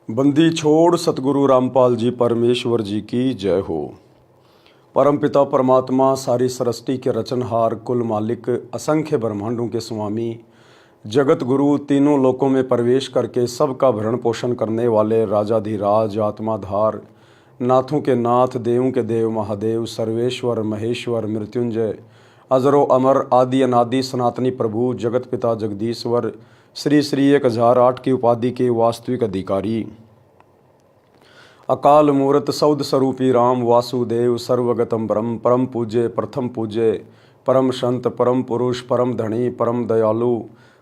बंदी छोड़ सतगुरु रामपाल जी परमेश्वर जी की जय हो। परमपिता परमात्मा सारी सृष्टि के रचनहार, कुल मालिक, असंख्य ब्रह्मांडों के स्वामी, जगत गुरु, तीनों लोकों में प्रवेश करके सबका भरण पोषण करने वाले राजाधिराज, आत्माधार, नाथों के नाथ, देवों के देव महादेव, सर्वेश्वर महेश्वर मृत्युंजय, अजरो अमर, आदि अनादि सनातनी प्रभु, जगत पिता जगदीश्वर, श्री श्री 1008 की उपाधि के वास्तविक अधिकारी, अकाल मूर्त सौद स्वरूपी राम वासुदेव, सर्वगतम ब्रह्म, परम पूज्य, प्रथम पूज्य, परम संत, परम पुरुष, परम धनी, परम दयालु,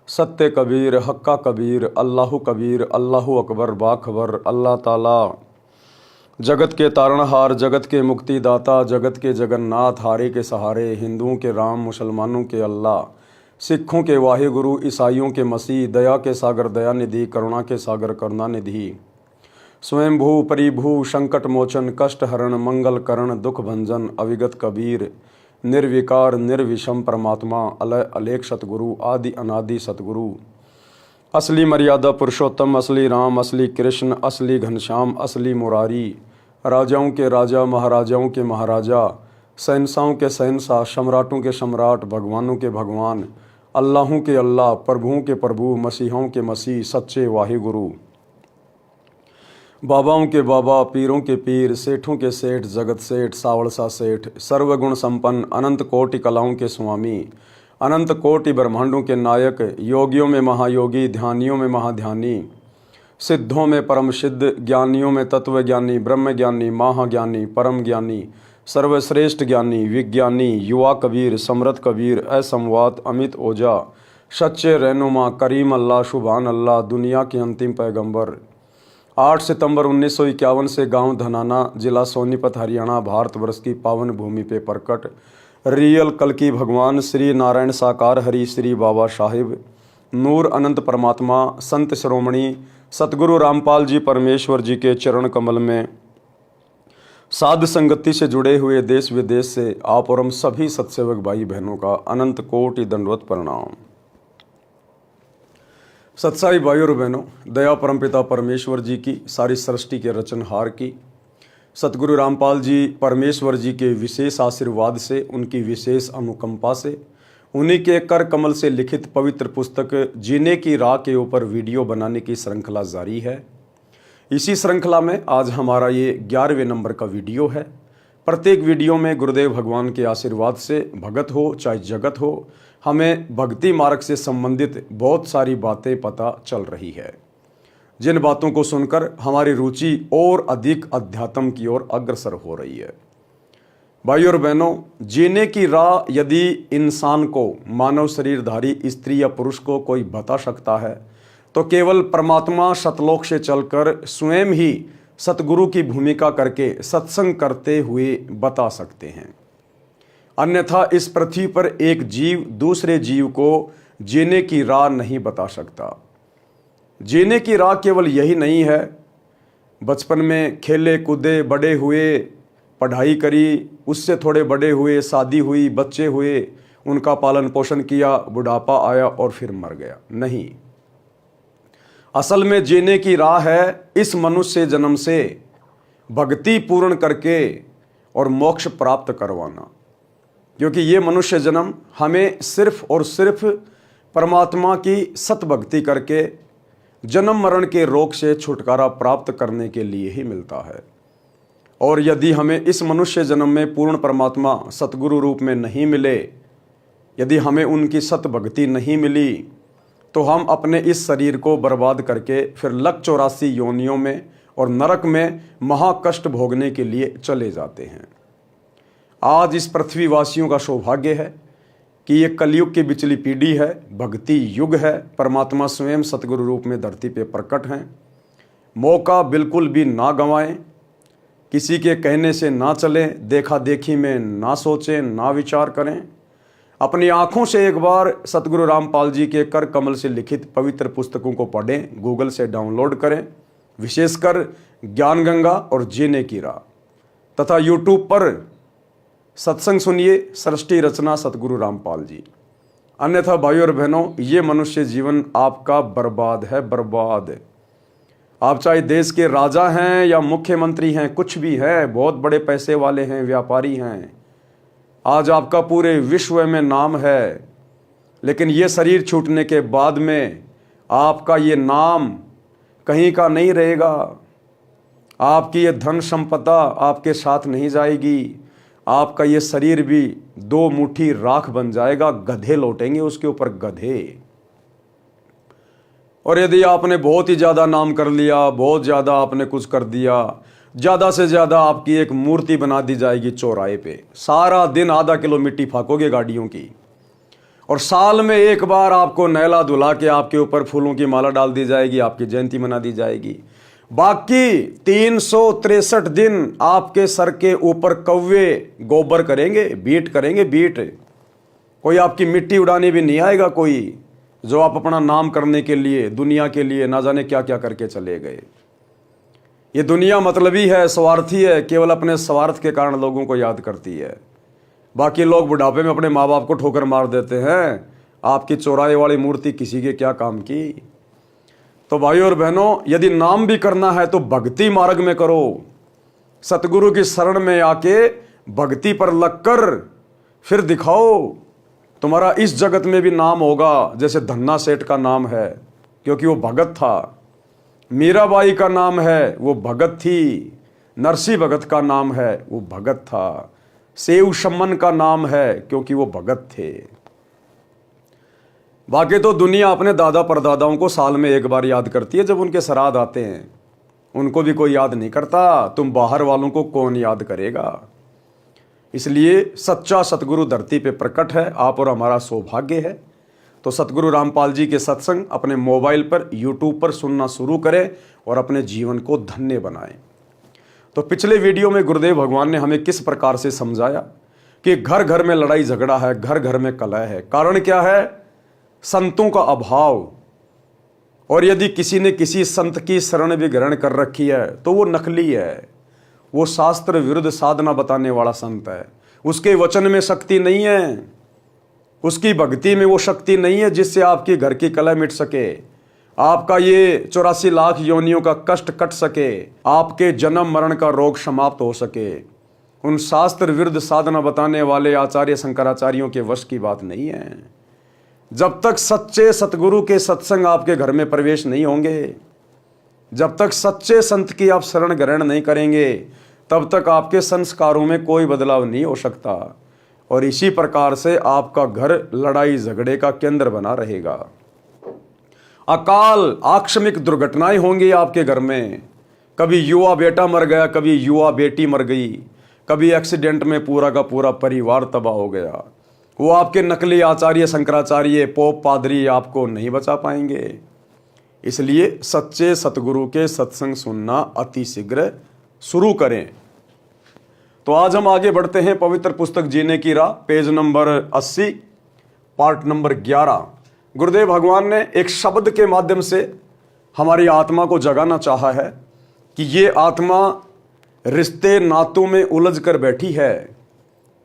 सत्य कबीर, हक्का कबीर, अल्लाहु कबीर, अल्लाहु अकबर, बाखबर, अल्लाह ताला, जगत के तारणहार, जगत के मुक्तिदाता, जगत के जगन्नाथ, हारे के सहारे, हिंदुओं के राम, मुसलमानों के अल्लाह, सिखों के वाहिगुरु, ईसाइयों के मसीह, दया के सागर दया निधि, करुणा के सागर करुणा निधि, स्वयंभू परिभू, संकट मोचन, कष्ट हरण, मंगल करण, दुख भंजन, अविगत कबीर, निर्विकार निर्विषम परमात्मा, अलय अलेख सतगुरु, आदि अनादि सतगुरु, असली मर्यादा पुरुषोत्तम, असली राम, असली कृष्ण, असली घनश्याम, असली मुरारी, राजाओं के राजा, महाराजाओं के महाराजा, शहंशाहों के शहंशाह, सम्राटों के सम्राट, भगवानों के भगवान, अल्लाहों के अल्लाह, प्रभुओं के प्रभु, मसीहों के मसीह, सच्चे वाहिगुरु, बाबाओं के बाबा, पीरों के पीर, सेठों के सेठ, जगत सेठ, सावड़सा सेठ, सर्वगुण संपन्न, अनंत कोटि कलाओं के स्वामी, अनंत कोटि ब्रह्मांडों के नायक, योगियों में महायोगी, ध्यानियों में महाध्यानी, सिद्धों में परम सिद्ध, ज्ञानियों में तत्वज्ञानी, ब्रह्म ज्ञानी, महाज्ञानी, परम ज्ञानी, सर्वश्रेष्ठ ज्ञानी, विज्ञानी, युवा कबीर, समृद्ध कबीर, असंवाद, अमित ओझा, सच्चे रहनुमा, करीम अल्लाह, शुभान अल्लाह, दुनिया के अंतिम पैगंबर, 8 सितंबर 1951 से गांव धनाना, जिला सोनीपत, हरियाणा, भारतवर्ष की पावन भूमि पे प्रकट रियल कल की भगवान श्री नारायण साकार हरि श्री बाबा साहिब नूर अनंत परमात्मा, संत श्रोमणी सतगुरु रामपाल जी परमेश्वर जी के चरण कमल में साध संगति से जुड़े हुए देश विदेश से आप और हम सभी सत्सेवक भाई बहनों का अनंत कोटि दंडवत प्रणाम। सत्साई भाइयों और बहनों, दया परमपिता परमेश्वर जी की, सारी सृष्टि के रचनहार की, सतगुरु रामपाल जी परमेश्वर जी के विशेष आशीर्वाद से, उनकी विशेष अनुकंपा से, उन्हीं के कर कमल से लिखित पवित्र पुस्तक जीने की राह के ऊपर वीडियो बनाने की श्रृंखला जारी है। इसी श्रृंखला में आज हमारा ये 11वें नंबर का वीडियो है। प्रत्येक वीडियो में गुरुदेव भगवान के आशीर्वाद से, भगत हो चाहे जगत हो, हमें भक्ति मार्ग से संबंधित बहुत सारी बातें पता चल रही है, जिन बातों को सुनकर हमारी रुचि और अधिक अध्यात्म की ओर अग्रसर हो रही है। भाइयों और बहनों, जीने की राह यदि इंसान को, मानव शरीरधारी स्त्री या पुरुष को कोई बता सकता है तो केवल परमात्मा सतलोक से चलकर स्वयं ही सतगुरु की भूमिका करके सत्संग करते हुए बता सकते हैं। अन्यथा इस पृथ्वी पर एक जीव दूसरे जीव को जीने की राह नहीं बता सकता। जीने की राह केवल यही नहीं है, बचपन में खेले कूदे, बड़े हुए, पढ़ाई करी, उससे थोड़े बड़े हुए, शादी हुई, बच्चे हुए, उनका पालन पोषण किया, बुढ़ापा आया और फिर मर गया। नहीं, असल में जीने की राह है इस मनुष्य जन्म से भक्ति पूर्ण करके और मोक्ष प्राप्त करवाना, क्योंकि ये मनुष्य जन्म हमें सिर्फ और सिर्फ परमात्मा की सतभक्ति करके जन्म मरण के रोग से छुटकारा प्राप्त करने के लिए ही मिलता है। और यदि हमें इस मनुष्य जन्म में पूर्ण परमात्मा सतगुरु रूप में नहीं मिले, यदि हमें उनकी सतभक्ति नहीं मिली, तो हम अपने इस शरीर को बर्बाद करके फिर 184 योनियों में और नरक में महाकष्ट भोगने के लिए चले जाते हैं। आज इस पृथ्वीवासियों का सौभाग्य है कि ये कलयुग की बिचली पीढ़ी है, भक्ति युग है, परमात्मा स्वयं सतगुरु रूप में धरती पे प्रकट हैं। मौका बिल्कुल भी ना गंवाएं, किसी के कहने से ना चलें, देखा देखी में ना सोचें, ना विचार करें। अपनी आंखों से एक बार सतगुरु रामपाल जी के कर कमल से लिखित पवित्र पुस्तकों को पढ़ें, गूगल से डाउनलोड करें, विशेषकर ज्ञान गंगा और जीने की राह, तथा यूट्यूब पर सत्संग सुनिए, सृष्टि रचना सतगुरु रामपाल जी। अन्यथा भाइयों और बहनों, ये मनुष्य जीवन आपका बर्बाद है, बर्बाद। आप चाहे देश के राजा हैं या मुख्यमंत्री हैं, कुछ भी हैं, बहुत बड़े पैसे वाले हैं, व्यापारी हैं, आज आपका पूरे विश्व में नाम है, लेकिन ये शरीर छूटने के बाद में आपका ये नाम कहीं का नहीं रहेगा। आपकी ये धन संपदा आपके साथ नहीं जाएगी। आपका ये शरीर भी 2 मुट्ठी राख बन जाएगा, गधे लौटेंगे उसके ऊपर, गधे। और यदि आपने बहुत ही ज़्यादा नाम कर लिया, बहुत ज़्यादा आपने कुछ कर दिया, ज़्यादा से ज़्यादा आपकी एक मूर्ति बना दी जाएगी चौराहे पे। सारा दिन आधा किलो मिट्टी फाकोगे गाड़ियों की, और साल में एक बार आपको नहला धुला के आपके ऊपर फूलों की माला डाल दी जाएगी, आपकी जयंती मना दी जाएगी। बाकी 363 दिन आपके सर के ऊपर कौवे गोबर करेंगे, बीट करेंगे, बीट। कोई आपकी मिट्टी उड़ाने भी नहीं आएगा कोई, जो आप अपना नाम करने के लिए, दुनिया के लिए ना जाने क्या क्या करके चले गए। ये दुनिया मतलबी है, स्वार्थी है, केवल अपने स्वार्थ के कारण लोगों को याद करती है। बाकी लोग बुढ़ापे में अपने माँ बाप को ठोकर मार देते हैं। आपकी चौराहे वाली मूर्ति किसी के क्या काम की। तो भाइयों और बहनों, यदि नाम भी करना है तो भक्ति मार्ग में करो। सतगुरु की शरण में आके भक्ति पर लगकर फिर दिखाओ, तुम्हारा इस जगत में भी नाम होगा। जैसे धन्ना सेठ का नाम है क्योंकि वो भगत था, मीराबाई का नाम है वो भगत थी, नरसी भगत का नाम है वो भगत था, सेव शमन का नाम है क्योंकि वो भगत थे। बाकी तो दुनिया अपने दादा परदादाओं को साल में एक बार याद करती है, जब उनके श्राद्ध आते हैं। उनको भी कोई याद नहीं करता, तुम बाहर वालों को कौन याद करेगा। इसलिए सच्चा सतगुरु धरती पे प्रकट है, आप और हमारा सौभाग्य है। तो सतगुरु रामपाल जी के सत्संग अपने मोबाइल पर, यूट्यूब पर सुनना शुरू करें और अपने जीवन को धन्य बनाएं। तो पिछले वीडियो में गुरुदेव भगवान ने हमें किस प्रकार से समझाया कि घर घर में लड़ाई झगड़ा है, घर घर में कलह है। कारण क्या है? संतों का अभाव। और यदि किसी ने किसी संत की शरण भी ग्रहण कर रखी है तो वो नकली है, वो शास्त्र विरुद्ध साधना बताने वाला संत है। उसके वचन में शक्ति नहीं है, उसकी भक्ति में वो शक्ति नहीं है जिससे आपकी घर की कलह मिट सके, आपका ये 84 लाख योनियों का कष्ट कट सके, आपके जन्म मरण का रोग समाप्त हो सके। उन शास्त्र विरुद्ध साधना बताने वाले आचार्य शंकराचार्यों के वश की बात नहीं है। जब तक सच्चे सतगुरु के सत्संग आपके घर में प्रवेश नहीं होंगे, जब तक सच्चे संत की आप शरण ग्रहण नहीं करेंगे, तब तक आपके संस्कारों में कोई बदलाव नहीं हो सकता। और इसी प्रकार से आपका घर लड़ाई झगड़े का केंद्र बना रहेगा। अकाल आकस्मिक दुर्घटनाएं होंगी आपके घर में। कभी युवा बेटा मर गया, कभी युवा बेटी मर गई, कभी एक्सीडेंट में पूरा का पूरा परिवार तबाह हो गया। वो आपके नकली आचार्य शंकराचार्य, पोप, पादरी आपको नहीं बचा पाएंगे। इसलिए सच्चे सतगुरु के सत्संग सुनना अति शीघ्र शुरू करें। तो आज हम आगे बढ़ते हैं पवित्र पुस्तक जीने की राह, पेज नंबर 80, पार्ट नंबर 11। गुरुदेव भगवान ने एक शब्द के माध्यम से हमारी आत्मा को जगाना चाहा है कि ये आत्मा रिश्ते नातों में उलझ कर बैठी है।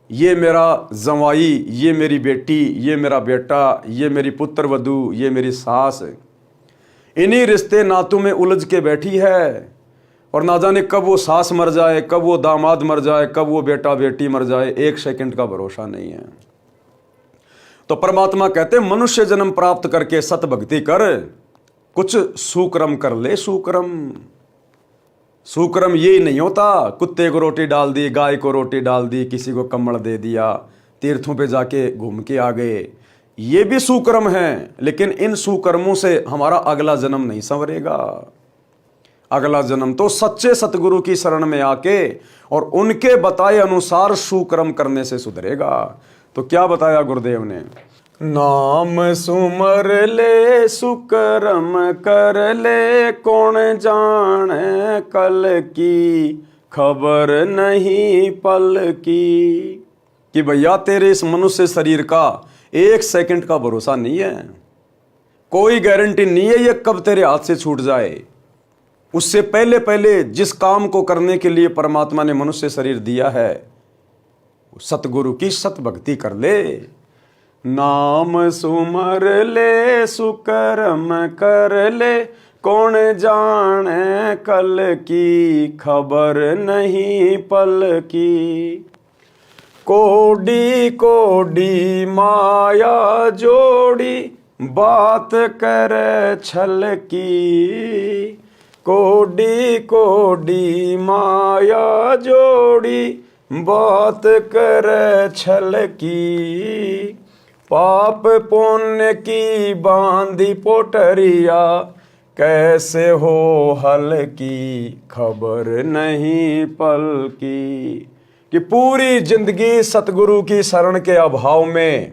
ये मेरा जवाई, ये मेरी बेटी, ये मेरा बेटा, ये मेरी पुत्र वधू, ये मेरी सास, इन्हीं रिश्ते नातों में उलझ के बैठी है। और ना जाने कब वो सास मर जाए, कब वो दामाद मर जाए, कब वो बेटा बेटी मर जाए, एक सेकंड का भरोसा नहीं है। तो परमात्मा कहते मनुष्य जन्म प्राप्त करके सत भक्ति कर, कुछ सुकर्म कर ले। सुकर्म यही नहीं होता कुत्ते को रोटी डाल दी, गाय को रोटी डाल दी, किसी को कम्बल दे दिया, तीर्थों पे जाके घूम के आ गए। ये भी सुकर्म है, लेकिन इन सुकर्मों से हमारा अगला जन्म नहीं संवरेगा। अगला जन्म तो सच्चे सतगुरु की शरण में आके और उनके बताए अनुसार सुकर्म करने से सुधरेगा। तो क्या बताया गुरुदेव ने? नाम सुमर ले सुकर्म कर ले, कौन जाने कल की खबर नहीं पल की। कि भैया तेरे इस मनुष्य शरीर का एक सेकंड का भरोसा नहीं है, कोई गारंटी नहीं है ये कब तेरे हाथ से छूट जाए। उससे पहले पहले जिस काम को करने के लिए परमात्मा ने मनुष्य शरीर दिया है, सतगुरु की सत भक्ति कर ले। नाम सुमर ले सुकर्म कर ले, कौन जाने कल की, खबर नहीं पल की। कोडी कोडी माया जोड़ी, बात करे छल की। कोडी कोडी माया जोड़ी, बात करे छल की। पाप पुण्य की बांधी पोटरिया, कैसे हो हल की, खबर नहीं पल की। कि पूरी जिंदगी सतगुरु की शरण के अभाव में,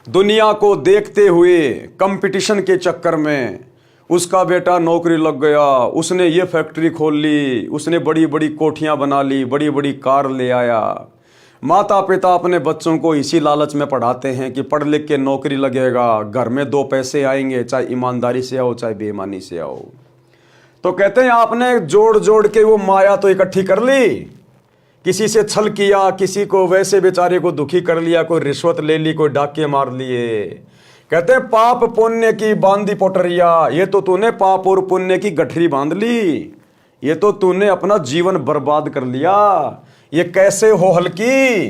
दुनिया को देखते हुए कंपटीशन के चक्कर में उसका बेटा नौकरी लग गया, उसने ये फैक्ट्री खोल ली, उसने बड़ी बड़ी कोठियां बना ली, बड़ी बड़ी कार ले आया। माता पिता अपने बच्चों को इसी लालच में पढ़ाते हैं कि पढ़ लिख के नौकरी लगेगा, घर में दो पैसे आएंगे, चाहे ईमानदारी से आओ चाहे बेईमानी से आओ। तो कहते हैं आपने जोड़ जोड़ के वो माया तो इकट्ठी कर ली, किसी से छल किया, किसी को वैसे बेचारे को दुखी कर लिया, कोई रिश्वत ले ली, कोई डाके मार लिए। कहते हैं पाप पुण्य की बांधी पोटरिया, ये तो तूने पाप और पुण्य की गठरी बांध ली, ये तो तूने अपना जीवन बर्बाद कर लिया। ये कैसे हो हल्की,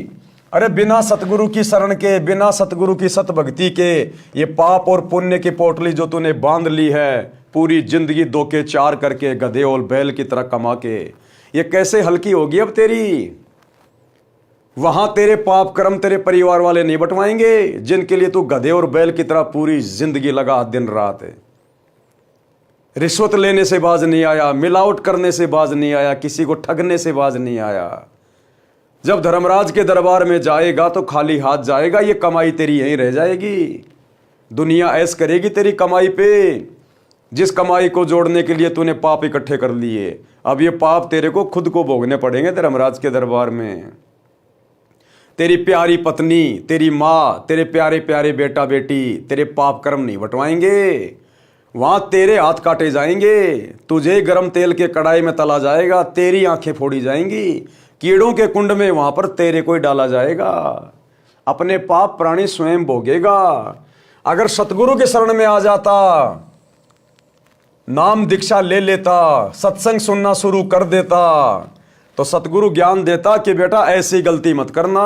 अरे बिना सतगुरु की शरण के, बिना सतगुरु की सत भक्ति के, ये पाप और पुण्य की पोटली जो तूने बांध ली है, पूरी जिंदगी दो के चार करके गधे और बैल की तरह कमा के, ये कैसे हल्की होगी अब तेरी। वहां तेरे पाप कर्म तेरे परिवार वाले नहीं बंटवाएंगे, जिनके लिए तू गधे और बैल की तरह पूरी जिंदगी लगा दिन रात है। रिश्वत लेने से बाज नहीं आया, मिलावट करने से बाज नहीं आया, किसी को ठगने से बाज नहीं आया। जब धर्मराज के दरबार में जाएगा तो खाली हाथ जाएगा, ये कमाई तेरी यहीं रह जाएगी। दुनिया ऐश करेगी तेरी कमाई पे, जिस कमाई को जोड़ने के लिए तूने पाप इकट्ठे कर लिए। अब ये पाप तेरे को खुद को भोगने पड़ेंगे धर्मराज के दरबार में। तेरी प्यारी पत्नी, तेरी माँ, तेरे प्यारे प्यारे बेटा बेटी तेरे पाप कर्म नहीं बंटवाएंगे, वहां तेरे हाथ काटे जाएंगे, तुझे गरम तेल के कढ़ाई में तला जाएगा, तेरी आंखें फोड़ी जाएंगी, कीड़ों के कुंड में वहां पर तेरे को डाला जाएगा। अपने पाप प्राणी स्वयं भोगेगा। अगर सतगुरु के शरण में आ जाता, नाम दीक्षा ले लेता, सत्संग सुनना शुरू कर देता, तो सतगुरु ज्ञान देता कि बेटा ऐसी गलती मत करना,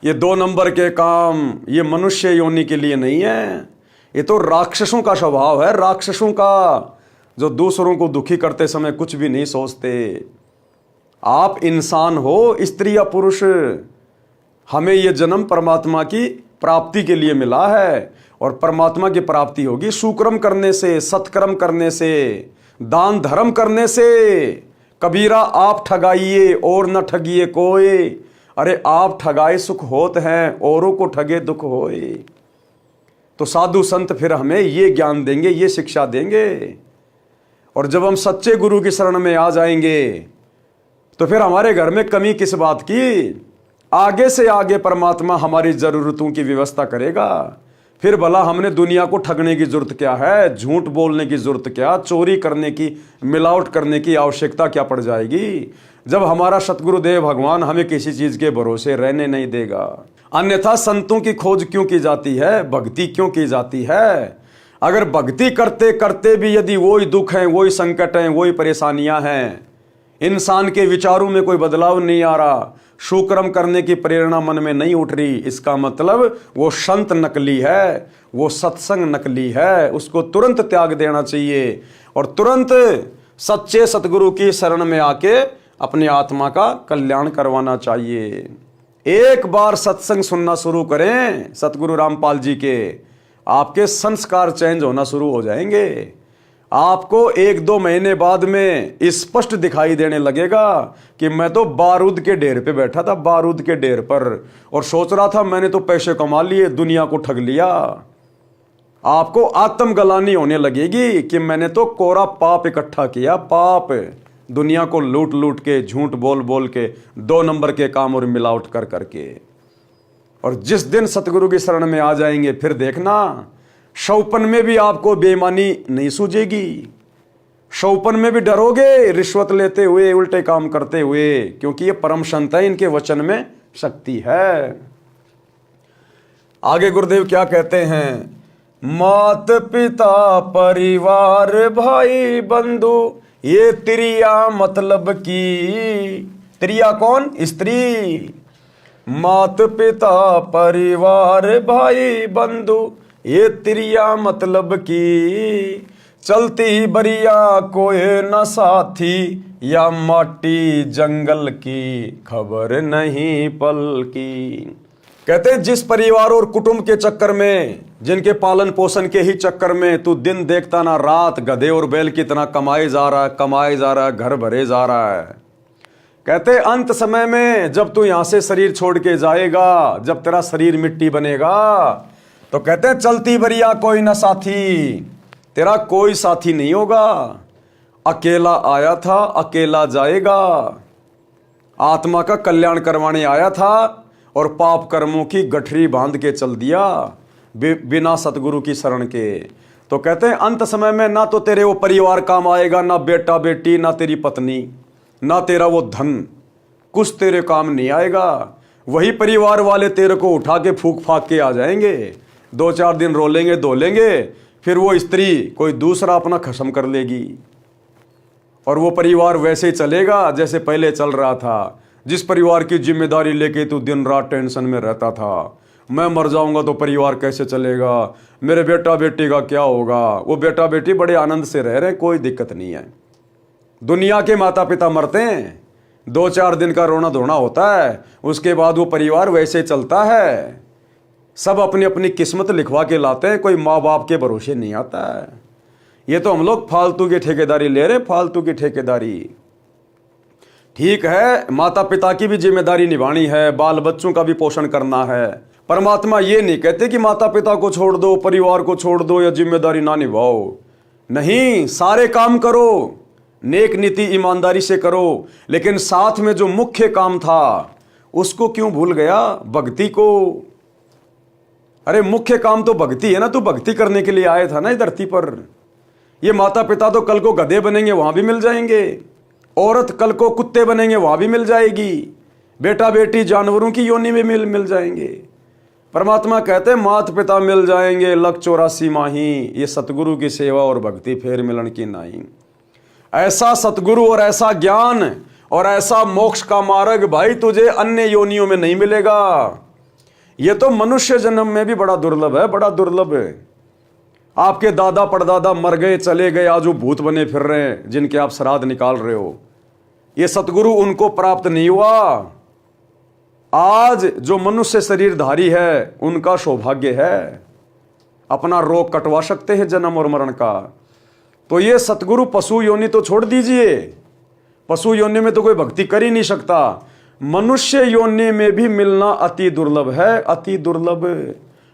ये 2 नंबर के काम ये मनुष्य योनि के लिए नहीं है, ये तो राक्षसों का स्वभाव है, राक्षसों का, जो दूसरों को दुखी करते समय कुछ भी नहीं सोचते। आप इंसान हो, स्त्री या पुरुष, हमें यह जन्म परमात्मा की प्राप्ति के लिए मिला है, और परमात्मा की प्राप्ति होगी सुकर्म करने से, सत्कर्म करने से, दान धर्म करने से। कबीरा आप ठगाइए और न ठगिए कोई, अरे आप ठगाए सुख होत हैं, औरों को ठगे दुख होए। तो साधु संत फिर हमें ये ज्ञान देंगे, ये शिक्षा देंगे। और जब हम सच्चे गुरु की शरण में आ जाएंगे तो फिर हमारे घर में कमी किस बात की, आगे से आगे परमात्मा हमारी जरूरतों की व्यवस्था करेगा। फिर भला हमने दुनिया को ठगने की जरूरत क्या है, झूठ बोलने की जरूरत क्या, चोरी करने की, मिलावट करने की आवश्यकता क्या पड़ जाएगी, जब हमारा सतगुरुदेव भगवान हमें किसी चीज के भरोसे रहने नहीं देगा। अन्यथा संतों की खोज क्यों की जाती है, भक्ति क्यों की जाती है। अगर भक्ति करते करते भी यदि वही दुख हैं, वही संकट हैं, वही परेशानियां हैं, इंसान के विचारों में कोई बदलाव नहीं आ रहा, सुकर्म करने की प्रेरणा मन में नहीं उठ रही, इसका मतलब वो संत नकली है, वो सत्संग नकली है, उसको तुरंत त्याग देना चाहिए और तुरंत सच्चे सतगुरु की शरण में आके अपनी आत्मा का कल्याण करवाना चाहिए। एक बार सत्संग सुनना शुरू करें सतगुरु रामपाल जी के, आपके संस्कार चेंज होना शुरू हो जाएंगे। आपको 1-2 महीने बाद में स्पष्ट दिखाई देने लगेगा कि मैं तो बारूद के ढेर पे बैठा था, बारूद के ढेर पर, और सोच रहा था मैंने तो पैसे कमा लिए, दुनिया को ठग लिया। आपको आत्मग्लानि होने लगेगी कि मैंने तो कोरा पाप इकट्ठा किया, पाप, दुनिया को लूट लूट के, झूठ बोल बोल के, 2 नंबर के काम और मिलावट कर करके। और जिस दिन सतगुरु की शरण में आ जाएंगे फिर देखना, शौपन में भी आपको बेईमानी नहीं सूझेगी, शौपन में भी डरोगे रिश्वत लेते हुए, उल्टे काम करते हुए, क्योंकि ये परम संत है, इनके वचन में शक्ति है। आगे गुरुदेव क्या कहते हैं मात पिता परिवार भाई बंधु ये त्रिया मतलब की। त्रिया कौन? स्त्री। मात पिता परिवार भाई बंधु ये त्रिया मतलब की। चलती बरिया कोई न साथी या माटी जंगल की खबर नहीं पल की। कहते हैं जिस परिवार और कुटुंब के चक्कर में, जिनके पालन पोषण के ही चक्कर में तू दिन देखता ना रात गधे और बैल की तरह कमाए जा रहा है, कमाए जा रहा है, घर भरे जा रहा है। कहते अंत समय में जब तू यहां से शरीर छोड़ के जाएगा, जब तेरा शरीर मिट्टी बनेगा, तो कहते हैं चलती बरिया कोई ना साथी, तेरा कोई साथी नहीं होगा। अकेला आया था अकेला जाएगा। आत्मा का कल्याण करवाने आया था और पाप कर्मों की गठरी बांध के चल दिया बिना सतगुरु की शरण के। तो कहते हैं अंत समय में ना तो तेरे वो परिवार काम आएगा, ना बेटा बेटी, ना तेरी पत्नी, ना तेरा वो धन, कुछ तेरे काम नहीं आएगा। वही परिवार वाले तेरे को उठा के फूक फाक के आ जाएंगे, 2-4 दिन रोलेंगे धोलेंगे, फिर वो स्त्री कोई दूसरा अपना खत्म कर लेगी और वो परिवार वैसे ही चलेगा जैसे पहले चल रहा था। जिस परिवार की जिम्मेदारी लेके तू दिन रात टेंशन में रहता था, मैं मर जाऊंगा तो परिवार कैसे चलेगा, मेरे बेटा बेटी का क्या होगा। वो बेटा बेटी बड़े आनंद से रह रहे हैं, कोई दिक्कत नहीं है। दुनिया के माता पिता मरते हैं, 2-4 दिन का रोना धोना होता है, उसके बाद वो परिवार वैसे चलता है। सब अपनी अपनी किस्मत लिखवा के लाते हैं, कोई माँ बाप के भरोसे नहीं आता है। ये तो हम लोग फालतू की ठेकेदारी ले रहे, फालतू की ठेकेदारी। ठीक है, माता पिता की भी जिम्मेदारी निभानी है, बाल बच्चों का भी पोषण करना है। परमात्मा ये नहीं कहते कि माता पिता को छोड़ दो, परिवार को छोड़ दो या जिम्मेदारी ना निभाओ। नहीं, सारे काम करो, नेक नीति ईमानदारी से करो, लेकिन साथ में जो मुख्य काम था उसको क्यों भूल गया? भक्ति को। अरे मुख्य काम तो भक्ति है ना, तू भक्ति करने के लिए आया था ना इस धरती पर। ये माता पिता तो कल को गधे बनेंगे, वहां भी मिल जाएंगे। औरत कल को कुत्ते बनेंगे, वहां भी मिल जाएगी। बेटा बेटी जानवरों की योनि में मिल जाएंगे। परमात्मा कहते हैं माता पिता मिल जाएंगे 184 माही, ये सतगुरु की सेवा और भक्ति फेर मिलन की नहीं। ऐसा सतगुरु और ऐसा ज्ञान और ऐसा मोक्ष का मार्ग भाई तुझे अन्य योनियों में नहीं मिलेगा। ये तो मनुष्य जन्म में भी बड़ा दुर्लभ है, बड़ा दुर्लभ है। आपके दादा परदादा मर गए चले गए, आज वो भूत बने फिर रहे हैं जिनके आप श्राद्ध निकाल रहे हो। ये सतगुरु उनको प्राप्त नहीं हुआ। आज जो मनुष्य शरीरधारी है उनका सौभाग्य है, अपना रोग कटवा सकते हैं जन्म और मरण का। तो ये सतगुरु पशु योनि तो छोड़ दीजिए, पशु योनि में तो कोई भक्ति कर ही नहीं सकता। मनुष्य योनि में भी मिलना अति दुर्लभ है, अति दुर्लभ।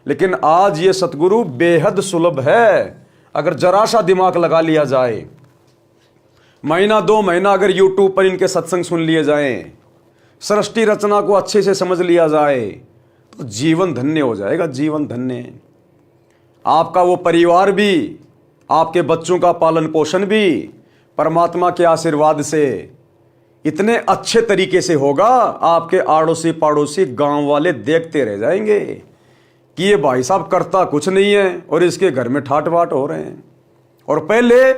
लेकिन आज ये सतगुरु बेहद सुलभ है। अगर जरा सा दिमाग लगा लिया जाए, महीना 2 महीना अगर यूट्यूब पर इनके सत्संग सुन लिए जाएं, सृष्टि रचना को अच्छे से समझ लिया जाए, तो जीवन धन्य हो जाएगा, जीवन धन्य। आपका वो परिवार भी, आपके बच्चों का पालन पोषण भी परमात्मा के आशीर्वाद से इतने अच्छे तरीके से होगा, आपके आड़ोसी पड़ोसी गांव वाले देखते रह जाएंगे कि ये भाई साहब करता कुछ नहीं है और इसके घर में ठाट बाट हो रहे हैं। और पहले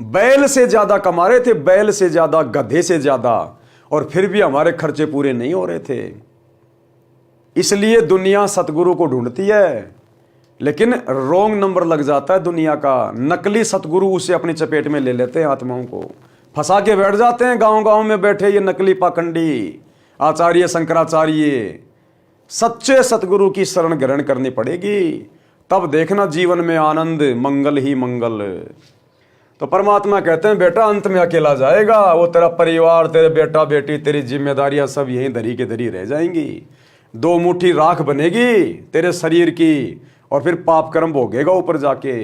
बैल से ज्यादा कमा रहे थे, बैल से ज्यादा, गधे से ज्यादा, और फिर भी हमारे खर्चे पूरे नहीं हो रहे थे। इसलिए दुनिया सतगुरु को ढूंढती है, लेकिन रॉन्ग नंबर लग जाता है दुनिया का। नकली सतगुरु उसे अपनी चपेट में ले लेते हैं, आत्माओं को फंसा के बैठ जाते हैं। गांव गांव में बैठे ये नकली पाखंडी आचार्य शंकराचार्य। सच्चे सतगुरु की शरण ग्रहण करनी पड़ेगी, तब देखना जीवन में आनंद, मंगल ही मंगल। तो परमात्मा कहते हैं बेटा अंत में अकेला जाएगा, वो तेरा परिवार, तेरे बेटा बेटी, तेरी जिम्मेदारियां सब यहीं धरी के धरी रह जाएंगी। 2 मुट्ठी राख बनेगी तेरे शरीर की, और फिर पाप कर्म भोगेगा ऊपर जाके।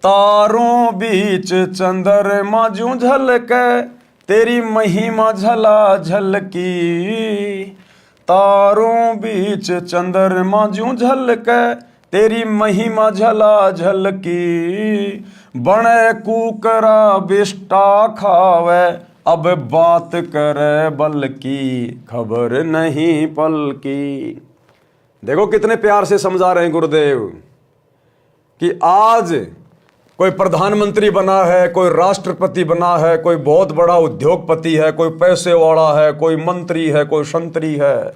तारों बीच चंद्रमा जूं झलके, तेरी महिमा झला झलकी। तारों बीच चंद्रमा जूं झलके, तेरी महिमा झला झलकी। बने कुकरा बिष्टा खावे, अब बात करे बल की खबर नहीं पल की। देखो कितने प्यार से समझा रहे हैं गुरुदेव कि आज कोई प्रधानमंत्री बना है, कोई राष्ट्रपति बना है, कोई बहुत बड़ा उद्योगपति है, कोई पैसे वाला है, कोई मंत्री है, कोई संतरी है।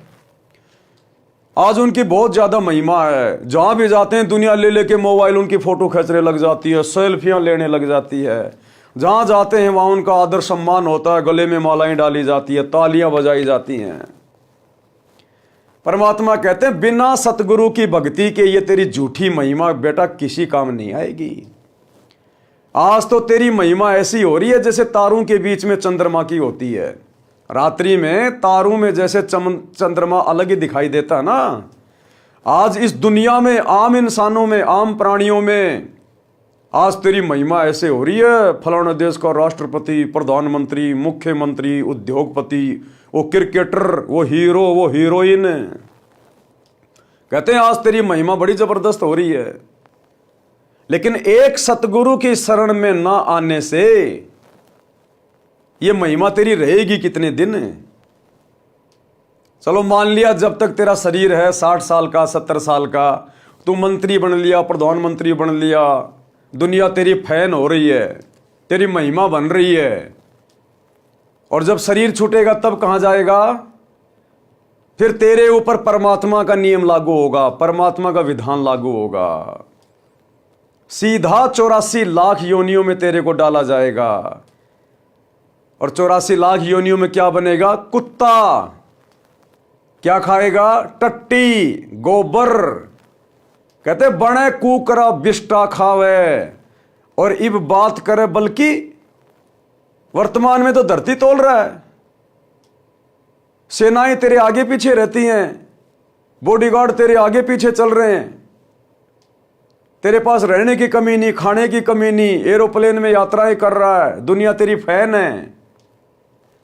आज उनकी बहुत ज्यादा महिमा है। जहां भी जाते हैं दुनिया ले लेके मोबाइल उनकी फोटो खींचने लग जाती है, सेल्फियां लेने लग जाती है। जहां जाते हैं वहां उनका आदर सम्मान होता है, गले में मालाएं डाली जाती है, तालियां बजाई जाती हैं। परमात्मा कहते हैं बिना सतगुरु की भक्ति के ये तेरी झूठी महिमा बेटा किसी काम नहीं आएगी। आज तो तेरी महिमा ऐसी हो रही है जैसे तारों के बीच में चंद्रमा की होती है। रात्रि में तारों में जैसे चंद्रमा अलग ही दिखाई देता ना, आज इस दुनिया में आम इंसानों में, आम प्राणियों में आज तेरी महिमा ऐसे हो रही है। फलाने देश का राष्ट्रपति, प्रधानमंत्री, मुख्यमंत्री, उद्योगपति, वो क्रिकेटर, वो हीरो, वो हीरोइन, कहते हैं आज तेरी महिमा बड़ी जबरदस्त हो रही है। लेकिन एक सतगुरु की शरण में ना आने से ये महिमा तेरी रहेगी कितने दिन? चलो मान लिया जब तक तेरा शरीर है 60 साल का, 70 साल का, तू मंत्री बन लिया, प्रधानमंत्री बन लिया, दुनिया तेरी फैन हो रही है, तेरी महिमा बन रही है। और जब शरीर छूटेगा तब कहां जाएगा? फिर तेरे ऊपर परमात्मा का नियम लागू होगा, परमात्मा का विधान लागू होगा। सीधा 84 लाख योनियों में तेरे को डाला जाएगा। और 84 लाख योनियों में क्या बनेगा? कुत्ता। क्या खाएगा? टट्टी, गोबर। कहते बने कुकरा बिष्टा खावे। और इब बात करे बल्कि वर्तमान में तो धरती तोल रहा है। सेनाएं तेरे आगे पीछे रहती हैं, बॉडीगार्ड तेरे आगे पीछे चल रहे हैं। तेरे पास रहने की कमी नहीं, खाने की कमी नहीं, एरोप्लेन में यात्राएं कर रहा है, दुनिया तेरी फैन है।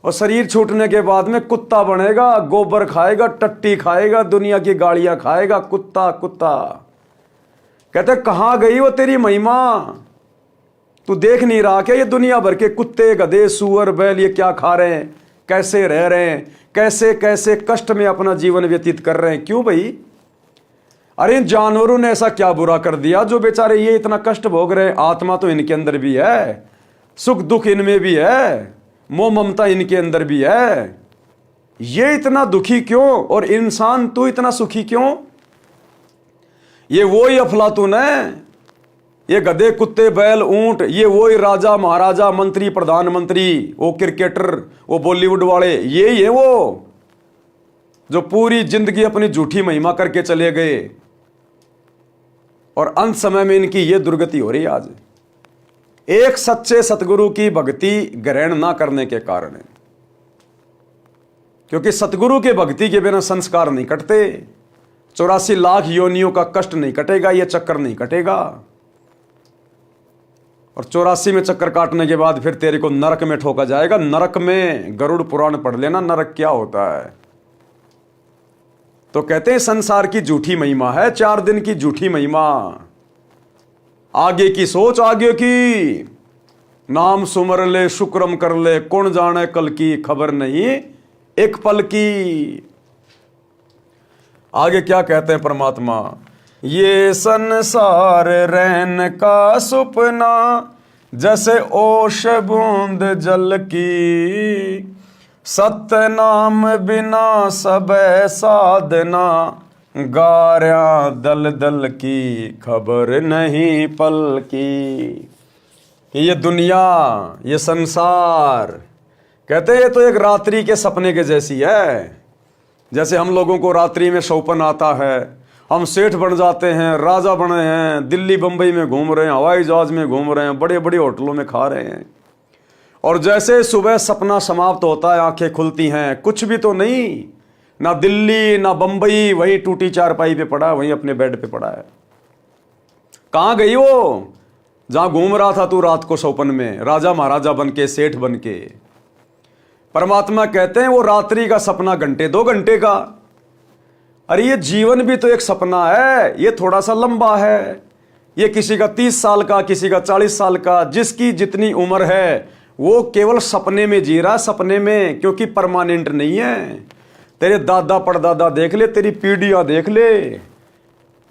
और शरीर छूटने के बाद में कुत्ता बनेगा, गोबर खाएगा, टट्टी खाएगा, दुनिया की गाड़ियां खाएगा, कुत्ता कुत्ता। कहते कहां गई वो तेरी महिमा? तू देख नहीं रहा क्या? ये दुनिया भर के कुत्ते, गधे, सुअर, बैल ये क्या खा रहे हैं, कैसे रह रहे हैं, कैसे कैसे कष्ट में अपना जीवन व्यतीत कर रहे हैं? क्यों भाई? अरे जानवरों ने ऐसा क्या बुरा कर दिया जो बेचारे ये इतना कष्ट भोग रहे हैं? आत्मा तो इनके अंदर भी है, सुख दुख इनमें भी है, मोह ममता इनके अंदर भी है। ये इतना दुखी क्यों? और इंसान तू इतना सुखी क्यों? ये वही अफलातून है, ये गधे, कुत्ते, बैल, ऊंट, ये वही राजा, महाराजा, मंत्री, प्रधानमंत्री, वो क्रिकेटर, वो बॉलीवुड वाले, यही है वो जो पूरी जिंदगी अपनी झूठी महिमा करके चले गए। और अंत समय में इनकी ये दुर्गति हो रही है आज, एक सच्चे सतगुरु की भक्ति ग्रहण ना करने के कारण है। क्योंकि सतगुरु के भक्ति के बिना संस्कार नहीं कटते। 84 लाख योनियों का कष्ट नहीं कटेगा, ये चक्कर नहीं कटेगा। और 84 में चक्कर काटने के बाद फिर तेरे को नरक में ठोका जाएगा। नरक में गरुड़ पुराण पढ़ लेना, नरक क्या होता है। तो कहते हैं संसार की झूठी महिमा है, 4 दिन की झूठी महिमा। आगे की सोच आगे की, नाम सुमर ले, शुक्रम कर ले, कौन जाने कल की, खबर नहीं एक पल की। आगे क्या कहते हैं परमात्मा? ये संसार रहन का सुपना, जैसे ओश बूंद जल की, सत्य नाम बिना सब साधना, गार्या दल दल की, खबर नहीं पल की। ये दुनिया, ये संसार, कहते हैं ये तो एक रात्रि के सपने के जैसी है। जैसे हम लोगों को रात्रि में सौपन आता है, हम सेठ बन जाते हैं, राजा बने हैं, दिल्ली बंबई में घूम रहे हैं, हवाई जहाज में घूम रहे हैं, बड़े बड़े होटलों में खा रहे हैं। और जैसे सुबह सपना समाप्त होता है, आंखें खुलती हैं, कुछ भी तो नहीं, ना दिल्ली ना बंबई, वही टूटी चारपाई पे पड़ा है, वहीं अपने बेड पे पड़ा है। कहां गई वो जहां घूम रहा था तू रात को सौपन में, राजा महाराजा बन के, सेठ बन के? परमात्मा कहते हैं वो रात्रि का सपना घंटे 2 घंटे का। अरे ये जीवन भी तो एक सपना है, ये थोड़ा सा लंबा है। ये किसी का 30 साल का, किसी का 40 साल का, जिसकी जितनी उम्र है वो केवल सपने में जी रहा, सपने में, क्योंकि परमानेंट नहीं है। तेरे दादा परदादा देख ले, तेरी पीढ़ियां देख ले,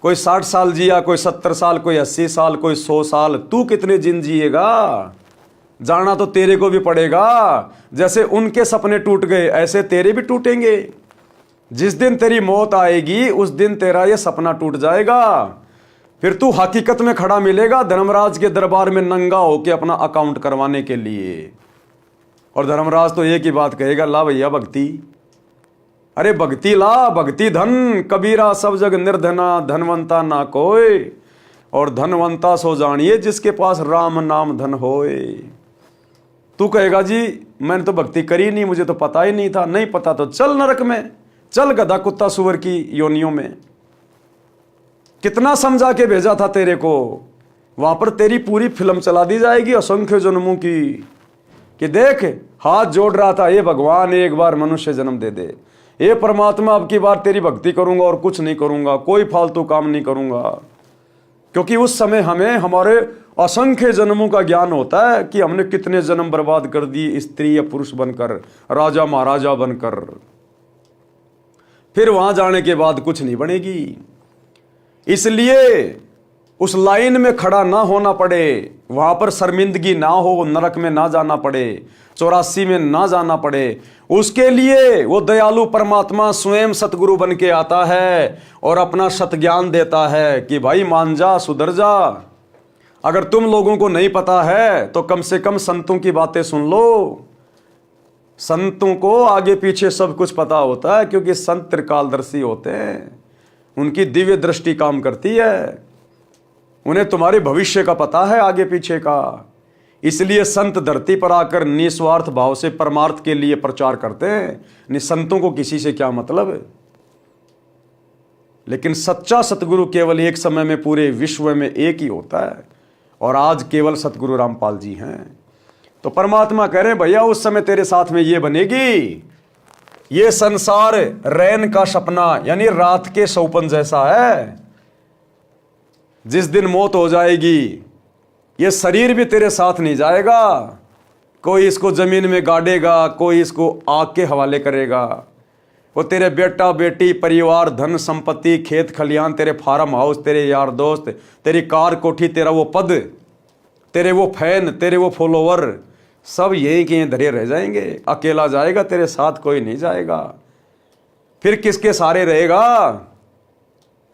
कोई 60 साल जिया, कोई 70 साल, कोई 80 साल, कोई 100 साल। तू कितने दिन जिएगा? जाना तो तेरे को भी पड़ेगा। जैसे उनके सपने टूट गए ऐसे तेरे भी टूटेंगे। जिस दिन तेरी मौत आएगी उस दिन तेरा ये सपना टूट जाएगा। फिर तू हकीकत में खड़ा मिलेगा धर्मराज के दरबार में नंगा होके अपना अकाउंट करवाने के लिए। और धर्मराज तो एक ही बात कहेगा, ला भैया भक्ति, अरे भक्ति ला, भक्ति धन, कबीरा सब जग निर्धना, धनवंता ना कोई, और धनवंता सो जानिए जिसके पास राम नाम धन होए। तू कहेगा जी मैंने तो भक्ति करी नहीं, मुझे तो पता ही नहीं था। नहीं पता तो चल नरक में, चल गधा कुत्ता सुअर की योनियों में। कितना समझा के भेजा था तेरे को, वहां पर तेरी पूरी फिल्म चला दी जाएगी असंख्य जन्मों की, कि देख हाथ जोड़ रहा था, ये भगवान एक बार मनुष्य जन्म दे दे, ये परमात्मा अब की बार तेरी भक्ति करूंगा और कुछ नहीं करूंगा, कोई फालतू काम नहीं करूंगा। क्योंकि उस समय हमें हमारे असंख्य जन्मों का ज्ञान होता है कि हमने कितने जन्म बर्बाद कर दिए, स्त्री या पुरुष बनकर, राजा महाराजा बनकर। फिर वहां जाने के बाद कुछ नहीं बनेगी। इसलिए उस लाइन में खड़ा ना होना पड़े, वहां पर शर्मिंदगी ना हो, नरक में ना जाना पड़े, 84 में ना जाना पड़े, उसके लिए वो दयालु परमात्मा स्वयं सतगुरु बन के आता है और अपना सत ज्ञान देता है कि भाई मान जा, सुधर जा। अगर तुम लोगों को नहीं पता है तो कम से कम संतों की बातें सुन लो। संतों को आगे पीछे सब कुछ पता होता है, क्योंकि संत त्रिकालदर्शी होते हैं, उनकी दिव्य दृष्टि काम करती है, उन्हें तुम्हारे भविष्य का पता है, आगे पीछे का। इसलिए संत धरती पर आकर निस्वार्थ भाव से परमार्थ के लिए प्रचार करते हैं। संतों को किसी से क्या मतलब है। लेकिन सच्चा सतगुरु केवल एक समय में पूरे विश्व में एक ही होता है, और आज केवल सतगुरु रामपाल जी हैं। तो परमात्मा कह रहे हैं भैया उस समय तेरे साथ में ये बनेगी, ये संसार रैन का सपना यानी रात के सौपन जैसा है। जिस दिन मौत हो जाएगी ये शरीर भी तेरे साथ नहीं जाएगा, कोई इसको जमीन में गाड़ेगा, कोई इसको आग के हवाले करेगा। वो तेरे बेटा बेटी, परिवार, धन संपत्ति, खेत खलियान, तेरे फार्म हाउस, तेरे यार दोस्त, तेरी कार कोठी, तेरा वो पद, तेरे वो फैन, तेरे वो फॉलोवर, सब यही के धरे रह जाएंगे। अकेला जाएगा, तेरे साथ कोई नहीं जाएगा। फिर किसके सहारे रहेगा?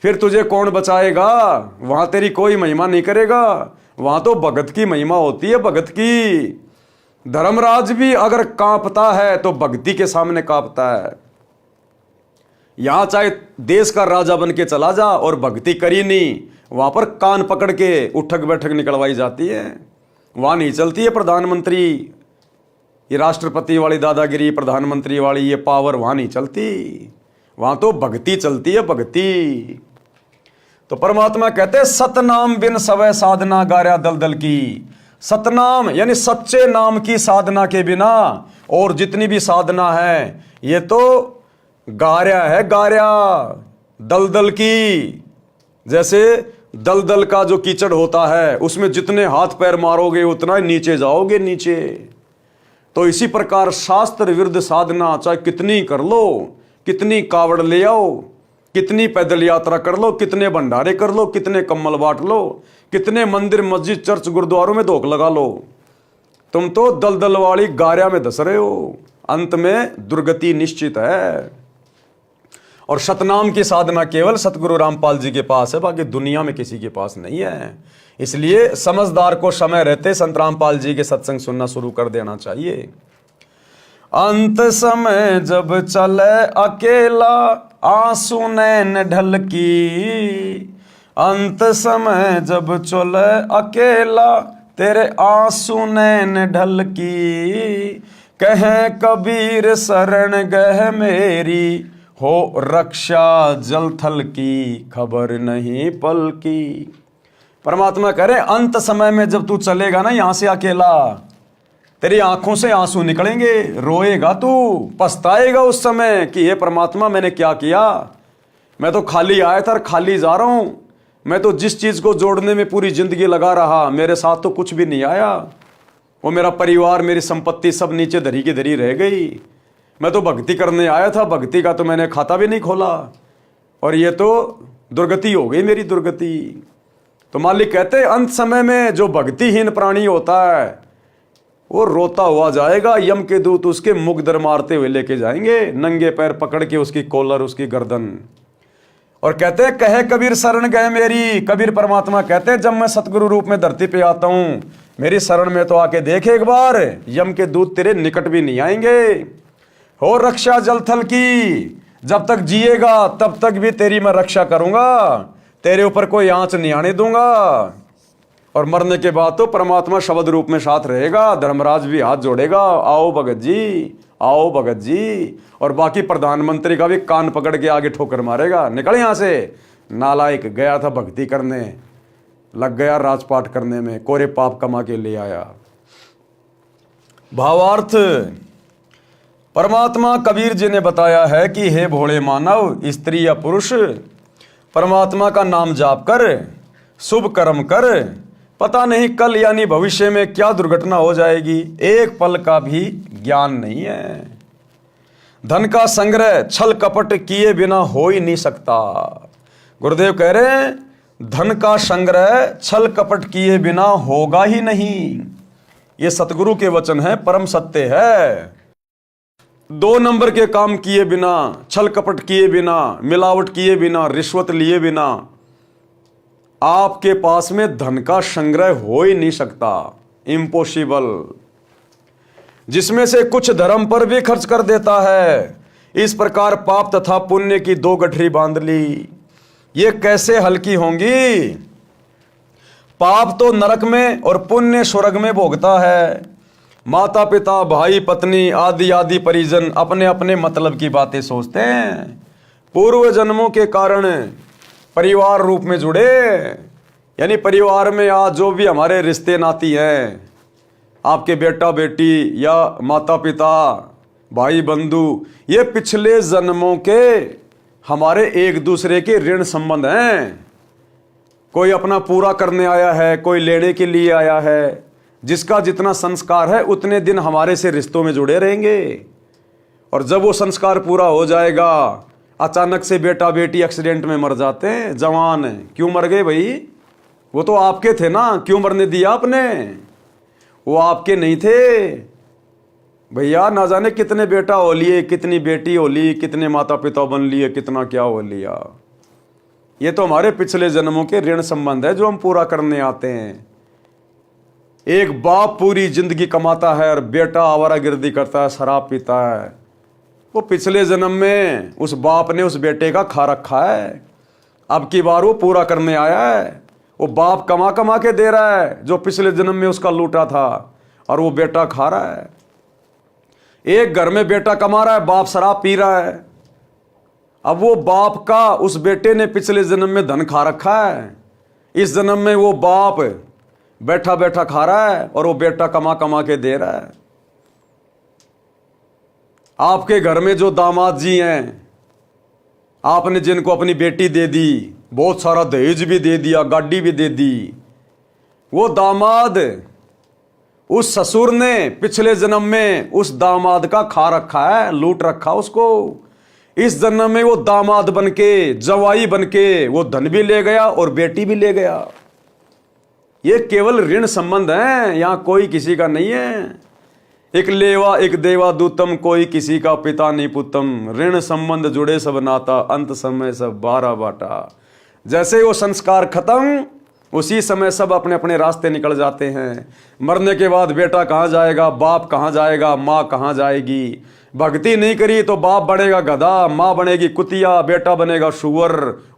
फिर तुझे कौन बचाएगा? वहां तेरी कोई महिमा नहीं करेगा, वहां तो भगत की महिमा होती है, भगत की। धर्मराज भी अगर कांपता है तो भक्ति के सामने कांपता है। यहां चाहे देश का राजा बन के चला जा और भक्ति करी नहीं, वहां पर कान पकड़ के उठक बैठक निकलवाई जाती है। वहां नहीं चलती है प्रधानमंत्री, ये राष्ट्रपति वाली दादागिरी, प्रधानमंत्री वाली ये पावर वहां नहीं चलती, वहां तो भक्ति चलती है, भक्ति। तो परमात्मा कहते हैं सतनाम बिन सवै साधना गार्या दलदल की। सतनाम यानी सच्चे नाम की साधना के बिना और जितनी भी साधना है ये तो गार्या है, गार्या दलदल की। जैसे दलदल का जो कीचड़ होता है उसमें जितने हाथ पैर मारोगे उतना ही नीचे जाओगे, नीचे। तो इसी प्रकार शास्त्र विरुद्ध साधना चाहे कितनी कर लो, कितनी कावड़ ले आओ, कितनी पैदल यात्रा कर लो, कितने भंडारे कर लो, कितने कम्बल बांट लो, कितने मंदिर मस्जिद चर्च गुरुद्वारों में धोख लगा लो, तुम तो दलदल वाली गार्या में धस रहे हो। अंत में दुर्गति निश्चित है। और सतनाम की साधना केवल सतगुरु रामपाल जी के पास है, बाकी दुनिया में किसी के पास नहीं है। इसलिए समझदार को समय रहते संत रामपाल जी के सत्संग सुनना शुरू कर देना चाहिए। अंत समय जब चले अकेला आंसू नैन ढलकी, अंत समय जब चले अकेला तेरे आंसू नैन ढलकी, कहे कबीर शरण गह मेरी हो रक्षा जल थल की, खबर नहीं पल की। परमात्मा कह रहे अंत समय में जब तू चलेगा ना यहां से अकेला, तेरी आंखों से आंसू निकलेंगे, रोएगा तू, पछताएगा उस समय कि हे परमात्मा मैंने क्या किया। मैं तो खाली आया था और खाली जा रहा हूं। मैं तो जिस चीज को जोड़ने में पूरी जिंदगी लगा रहा, मेरे साथ तो कुछ भी नहीं आया। वो मेरा परिवार, मेरी संपत्ति सब नीचे धरी की धरी रह गई। मैं तो भक्ति करने आया था, भक्ति का तो मैंने खाता भी नहीं खोला, और ये तो दुर्गति हो गई मेरी, दुर्गति। तो मालिक कहते अंत समय में जो भक्तिहीन प्राणी होता है वो रोता हुआ जाएगा, यम के दूत उसके मुख दर मारते हुए लेके जाएंगे, नंगे पैर पकड़ के उसकी कॉलर, उसकी गर्दन। और कहते हैं कहे कबीर शरण गए मेरी, कबीर परमात्मा कहते हैं जब मैं सतगुरु रूप में धरती पे आता हूं, मेरी शरण में तो आके देख एक बार, यम के दूत तेरे निकट भी नहीं आएंगे। हो रक्षा जल थल की, जब तक जिएगा तब तक भी तेरी मैं रक्षा करूंगा, तेरे ऊपर कोई आंच नहीं आने दूंगा। और मरने के बाद तो परमात्मा शब्द रूप में साथ रहेगा, धर्मराज भी हाथ जोड़ेगा, आओ भगत जी, आओ भगत जी। और बाकी प्रधानमंत्री का भी कान पकड़ के आगे ठोकर मारेगा, निकल यहां से, नालायक, गया था भक्ति करने, लग गया राजपाट करने में, कोरे पाप कमा के ले आया। भावार्थ, परमात्मा कबीर जी ने बताया है कि हे भोले मानव, स्त्री या पुरुष, परमात्मा का नाम जाप कर, शुभ कर्म कर, पता नहीं कल यानी भविष्य में क्या दुर्घटना हो जाएगी, एक पल का भी ज्ञान नहीं है। धन का संग्रह छल कपट किए बिना हो ही नहीं सकता। गुरुदेव कह रहे हैं धन का संग्रह छल कपट किए बिना होगा ही नहीं। ये सतगुरु के वचन है, परम सत्य है। 2 नंबर के काम किए बिना, छल कपट किए बिना, मिलावट किए बिना, रिश्वत लिए बिना आपके पास में धन का संग्रह हो ही नहीं सकता, इम्पॉसिबल। जिसमें से कुछ धर्म पर भी खर्च कर देता है, इस प्रकार पाप तथा पुण्य की 2 गठरी बांध ली, ये कैसे हल्की होंगी। पाप तो नरक में और पुण्य स्वर्ग में भोगता है। माता पिता भाई पत्नी आदि आदि परिजन अपने अपने मतलब की बातें सोचते हैं, पूर्व जन्मों के कारण परिवार रूप में जुड़े, यानी परिवार में आज जो भी हमारे रिश्ते नाती हैं, आपके बेटा बेटी या माता पिता भाई बंधु, ये पिछले जन्मों के हमारे एक दूसरे के ऋण संबंध हैं। कोई अपना पूरा करने आया है, कोई लेने के लिए आया है, जिसका जितना संस्कार है उतने दिन हमारे से रिश्तों में जुड़े रहेंगे। और जब वो संस्कार पूरा हो जाएगा, अचानक से बेटा बेटी एक्सीडेंट में मर जाते हैं, जवान है, क्यों मर गए भाई, वो तो आपके थे ना, क्यों मरने दिया आपने, वो आपके नहीं थे भैया। ना जाने कितने बेटा हो लिए, कितनी बेटी हो ली, कितने माता पिता बन लिए, कितना क्या हो लिया। ये तो हमारे पिछले जन्मों के ऋण संबंध है जो हम पूरा करने आते हैं। एक बाप पूरी जिंदगी कमाता है और बेटा आवारागर्दी करता है, शराब पीता है, वो पिछले जन्म में उस बाप ने उस बेटे का खा रखा है, अब की बार वो पूरा करने आया है। वो बाप कमा कमा के दे रहा है जो पिछले जन्म में उसका लूटा था, और वो बेटा खा रहा है। एक घर में बेटा कमा रहा है, बाप शराब पी रहा है। अब वो बाप का उस बेटे ने पिछले जन्म में धन खा रखा है, इस जन्म में वो बाप बैठा बैठा खा रहा है और वो बेटा कमा कमा के दे रहा है। आपके घर में जो दामाद जी हैं, आपने जिनको अपनी बेटी दे दी, बहुत सारा दहेज भी दे दिया, गाड़ी भी दे दी, वो दामाद उस ससुर ने पिछले जन्म में उस दामाद का खा रखा है, लूट रखा उसको। इस जन्म में वो दामाद बनके, जवाई बनके वो धन भी ले गया और बेटी भी ले गया। ये केवल ऋण संबंध है, यहां कोई किसी का नहीं है। एक लेवा एक देवा दूतम, कोई किसी का पिता नहीं पुतम, ऋण संबंध जुड़े सब नाता, अंत समय सब 12 बाटा। जैसे वो संस्कार खत्म, उसी समय सब अपने अपने रास्ते निकल जाते हैं। मरने के बाद बेटा कहाँ जाएगा, बाप कहाँ जाएगा, माँ कहाँ जाएगी। भक्ति नहीं करी तो बाप बनेगा गधा, माँ बनेगी कुतिया, बेटा बनेगा शुअर,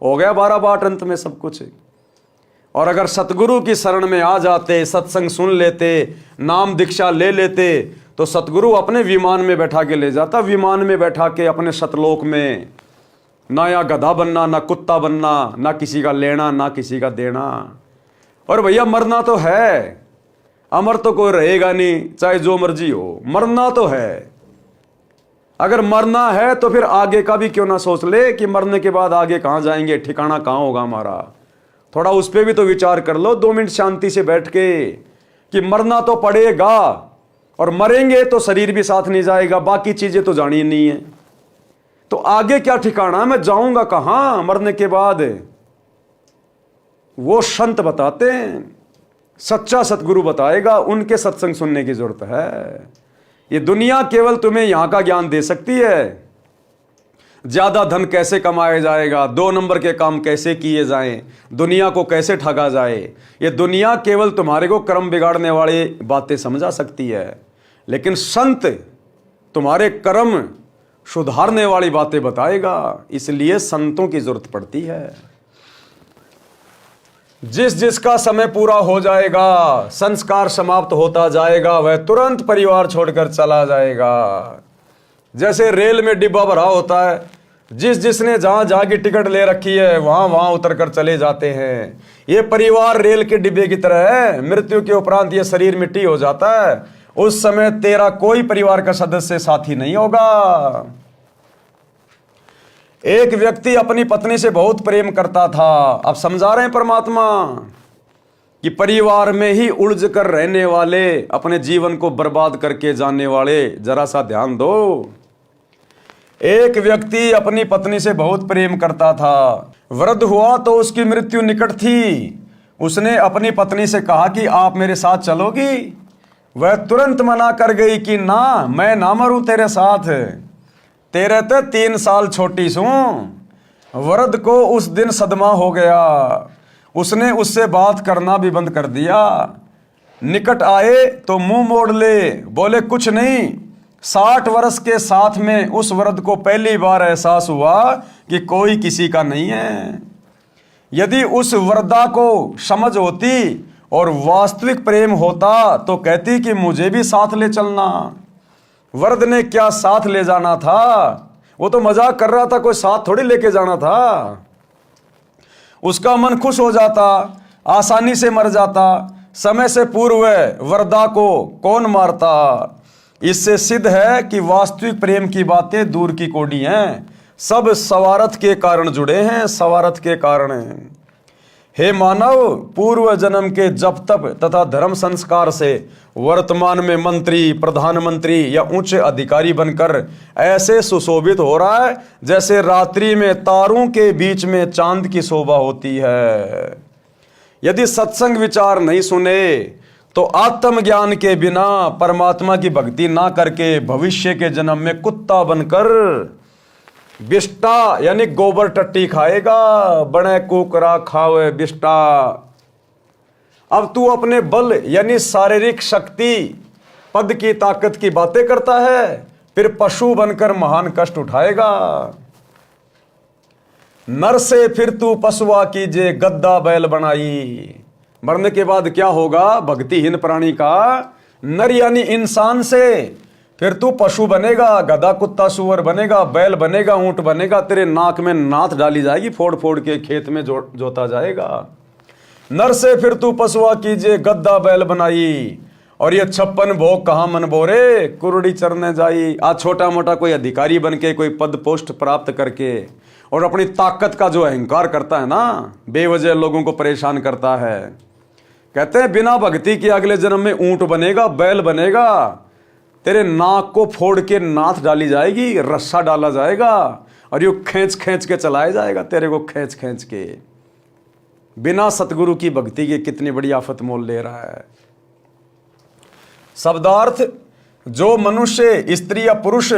हो गया 12 बाट अंत में सब कुछ। और अगर सतगुरु की शरण में आ जाते, सत्संग सुन लेते, नाम दीक्षा ले लेते, तो सतगुरु अपने विमान में बैठा के ले जाता, विमान में बैठा के अपने सतलोक में। ना या गधा बनना, ना कुत्ता बनना, ना किसी का लेना, ना किसी का देना। और भैया मरना तो है, अमर तो कोई रहेगा नहीं, चाहे जो मर्जी हो, मरना तो है। अगर मरना है तो फिर आगे का भी क्यों ना सोच ले कि मरने के बाद आगे कहाँ जाएंगे, ठिकाना कहाँ होगा हमारा। थोड़ा उस पर भी तो विचार कर लो 2 मिनट शांति से बैठ के, कि मरना तो पड़ेगा और मरेंगे तो शरीर भी साथ नहीं जाएगा, बाकी चीजें तो जानी नहीं है। तो आगे क्या ठिकाना, मैं जाऊंगा कहां मरने के बाद? वो संत बताते हैं, सच्चा सतगुरु बताएगा, उनके सत्संग सुनने की जरूरत है। ये दुनिया केवल तुम्हें यहां का ज्ञान दे सकती है, ज्यादा धन कैसे कमाया जाएगा, 2 नंबर के काम कैसे किए जाएं, दुनिया को कैसे ठगा जाए। ये दुनिया केवल तुम्हारे को कर्म बिगाड़ने वाली बातें समझा सकती है, लेकिन संत तुम्हारे कर्म सुधारने वाली बातें बताएगा। इसलिए संतों की जरूरत पड़ती है। जिस जिसका समय पूरा हो जाएगा, संस्कार समाप्त होता जाएगा, वह तुरंत परिवार छोड़कर चला जाएगा। जैसे रेल में डिब्बा भरा होता है, जिस जिसने जहां जहां की टिकट ले रखी है वहां वहां उतर कर चले जाते हैं। ये परिवार रेल के डिब्बे की तरह है। मृत्यु के उपरांत ये शरीर मिट्टी हो जाता है, उस समय तेरा कोई परिवार का सदस्य साथी नहीं होगा। एक व्यक्ति अपनी पत्नी से बहुत प्रेम करता था। अब समझा रहे हैं परमात्मा कि परिवार में ही उलझ कर रहने वाले, अपने जीवन को बर्बाद करके जाने वाले, जरा सा ध्यान दो। एक व्यक्ति अपनी पत्नी से बहुत प्रेम करता था। वृद्ध हुआ तो उसकी मृत्यु निकट थी। उसने अपनी पत्नी से कहा कि आप मेरे साथ चलोगी? वह तुरंत मना कर गई कि ना, मैं ना मरूं तेरे साथ, तेरे तो 3 साल छोटी सूं। वृद्ध को उस दिन सदमा हो गया। उसने उससे बात करना भी बंद कर दिया। निकट आए तो मुंह मोड़ ले, बोले कुछ नहीं। 60 वर्ष के साथ में उस वृद्ध को पहली बार एहसास हुआ कि कोई किसी का नहीं है। यदि उस वृद्धा को समझ होती और वास्तविक प्रेम होता तो कहती कि मुझे भी साथ ले चलना। वृद्ध ने क्या साथ ले जाना था, वो तो मजाक कर रहा था, कोई साथ थोड़ी लेके जाना था। उसका मन खुश हो जाता, आसानी से मर जाता। समय से पूर्व वृद्धा को कौन मारता? इससे सिद्ध है कि वास्तविक प्रेम की बातें दूर की कोडी हैं। सब स्वार्थ के कारण जुड़े हैं, स्वार्थ के कारण। हे मानव, पूर्व जन्म के जप तप तथा धर्म संस्कार से वर्तमान में मंत्री, प्रधानमंत्री या उच्च अधिकारी बनकर ऐसे सुशोभित हो रहा है जैसे रात्रि में तारों के बीच में चांद की शोभा होती है। यदि सत्संग विचार नहीं सुने तो आत्मज्ञान के बिना परमात्मा की भक्ति ना करके भविष्य के जन्म में कुत्ता बनकर बिष्टा यानी गोबर टट्टी खाएगा। बड़े कुकरा खावे बिष्टा। अब तू अपने बल यानी शारीरिक शक्ति, पद की ताकत की बातें करता है, फिर पशु बनकर महान कष्ट उठाएगा। नर से फिर तू पशुआ कीजे, गद्दा बैल बनाई। मरने के बाद क्या होगा? भक्तिहीन प्राणी का नर यानी इंसान से फिर तू पशु बनेगा, गधा कुत्ता सुअर बनेगा, बैल बनेगा, ऊंट बनेगा। तेरे नाक में नाथ डाली जाएगी, फोड़ फोड़ के खेत में जोता जाएगा। नर से फिर तू पशुआ कीजिए, गद्दा बैल बनाई। और ये 56 भोग कहाँ मन बोरे, कुरड़ी चरने जाई। आज छोटा मोटा कोई अधिकारी बन के, कोई पद पोस्ट प्राप्त करके और अपनी ताकत का जो अहंकार करता है ना, बेवजह लोगों को परेशान करता है। कहते हैं बिना भक्ति के अगले जन्म में ऊंट बनेगा, बैल बनेगा। तेरे नाक को फोड़ के नाथ डाली जाएगी, रस्सा डाला जाएगा और यू खींच खींच के चलाया जाएगा तेरे को, खींच खींच के। बिना सतगुरु की भक्ति के कितनी बड़ी आफत मोल ले रहा है। शब्दार्थ, जो मनुष्य स्त्री या पुरुष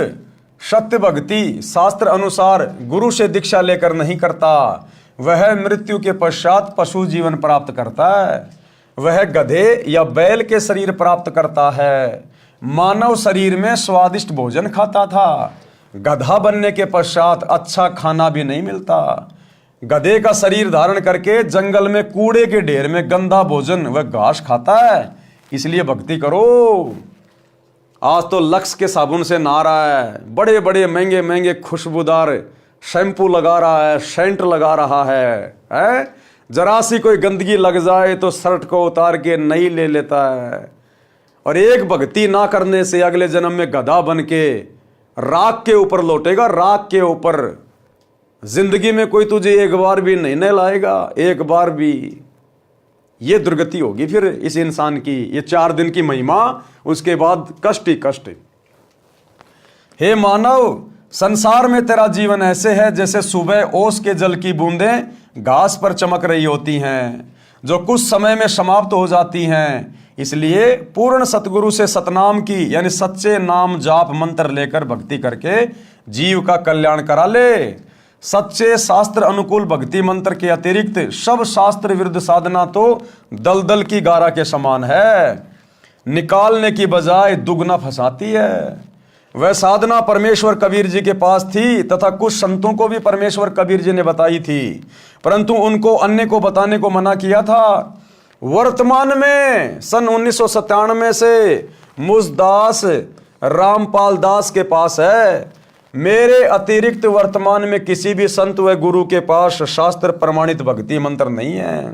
सत्य भक्ति शास्त्र अनुसार गुरु से दीक्षा लेकर नहीं करता, वह मृत्यु के पश्चात पशु जीवन प्राप्त करता है। वह गधे या बैल के शरीर प्राप्त करता है। मानव शरीर में स्वादिष्ट भोजन खाता था। गधा बनने के पश्चात अच्छा खाना भी नहीं मिलता। गधे का शरीर धारण करके जंगल में कूड़े के ढेर में गंदा भोजन व घास खाता है। इसलिए भक्ति करो। आज तो लक्स के साबुन से नहा रहा है, बड़े बड़े महंगे महंगे खुशबूदार शैम्पू लगा रहा है, सेंट लगा रहा है? जरा सी कोई गंदगी लग जाए तो शर्ट को उतार के नई ले लेता है। और एक भक्ति ना करने से अगले जन्म में गधा बन के राख के ऊपर लौटेगा, राख के ऊपर। जिंदगी में कोई तुझे एक बार भी नहीं नहलाएगा, एक बार भी। ये दुर्गति होगी फिर इस इंसान की। ये 4 दिन की महिमा, उसके बाद कष्ट ही कष्ट। हे मानव, संसार में तेरा जीवन ऐसे है जैसे सुबह ओस के जल की बूंदें घास पर चमक रही होती हैं, जो कुछ समय में समाप्त हो जाती हैं। इसलिए पूर्ण सतगुरु से सतनाम की यानी सच्चे नाम जाप मंत्र लेकर भक्ति करके जीव का कल्याण करा ले। सच्चे शास्त्र अनुकूल भक्ति मंत्र के अतिरिक्त सब शास्त्र विरुद्ध साधना तो दलदल की गारा के समान है, निकालने की बजाय दुगना फंसाती है। वह साधना परमेश्वर कबीर जी के पास थी तथा कुछ संतों को भी परमेश्वर कबीर जी ने बताई थी, परंतु उनको अन्य को बताने को मना किया था। वर्तमान में सन 1997 से मुझदास रामपाल दास के पास है। मेरे अतिरिक्त वर्तमान में किसी भी संत व गुरु के पास शास्त्र प्रमाणित भक्ति मंत्र नहीं है।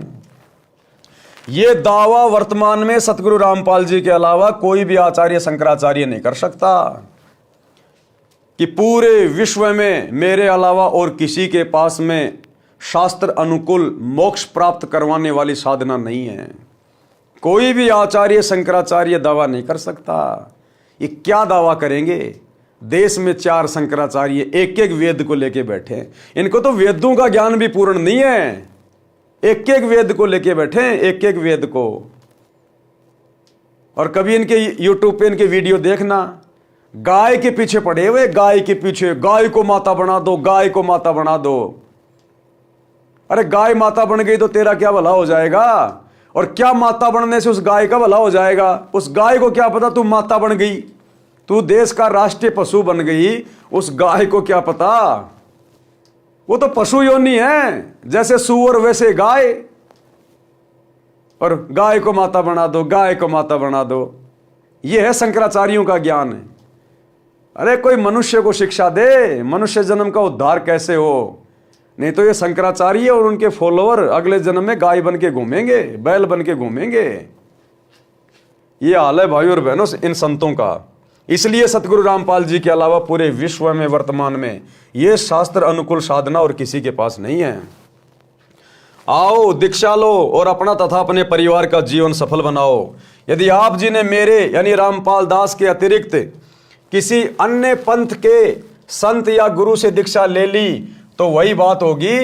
ये दावा वर्तमान में सतगुरु रामपाल जी के अलावा कोई भी आचार्य शंकराचार्य नहीं कर सकता कि पूरे विश्व में मेरे अलावा और किसी के पास में शास्त्र अनुकूल मोक्ष प्राप्त करवाने वाली साधना नहीं है। कोई भी आचार्य शंकराचार्य दावा नहीं कर सकता। ये क्या दावा करेंगे? देश में 4 शंकराचार्य एक एक वेद को लेके बैठे, इनको तो वेदों का ज्ञान भी पूर्ण नहीं है। एक एक वेद को लेके बैठे, एक एक वेद को। और कभी इनके यूट्यूब पे इनके वीडियो देखना, गाय के पीछे पड़े हुए, गाय के पीछे, गाय को माता बना दो, गाय को माता बना दो। अरे गाय माता बन गई तो तेरा क्या भला हो जाएगा? और क्या माता बनने से उस गाय का भला हो जाएगा? उस गाय को क्या पता तू माता बन गई, तू देश का राष्ट्रीय पशु बन गई, उस गाय को क्या पता? वो तो पशु योनि है, जैसे सुअर वैसे गाय। और गाय को माता बना दो, गाय को माता बना दो, ये है शंकराचार्यों का ज्ञान है। अरे कोई मनुष्य को शिक्षा दे, मनुष्य जन्म का उद्धार कैसे हो। नहीं तो ये शंकराचार्य और उनके फॉलोअर अगले जन्म में गाय बन के घूमेंगे, बैल बन के घूमेंगे। ये हाल है भाई और बहनों इन संतों का। इसलिए सतगुरु रामपाल जी के अलावा पूरे विश्व में वर्तमान में ये शास्त्र अनुकूल साधना और किसी के पास नहीं है। आओ दीक्षा लो और अपना तथा अपने परिवार का जीवन सफल बनाओ। यदि आप जी ने मेरे यानी रामपाल दास के अतिरिक्त किसी अन्य पंथ के संत या गुरु से दीक्षा ले ली तो वही बात होगी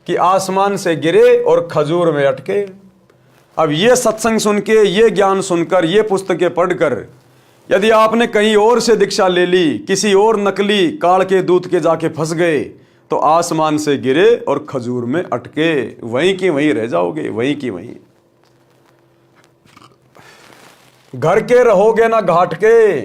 कि आसमान से गिरे और खजूर में अटके। अब ये सत्संग सुन के, ये ज्ञान सुनकर, ये पुस्तकें पढ़कर यदि आपने कहीं और से दीक्षा ले ली, किसी और नकली काल के दूत के जाके फंस गए तो आसमान से गिरे और खजूर में अटके, वहीं की वहीं रह जाओगे, वहीं की वहीं। घर के रहोगे ना घाट के।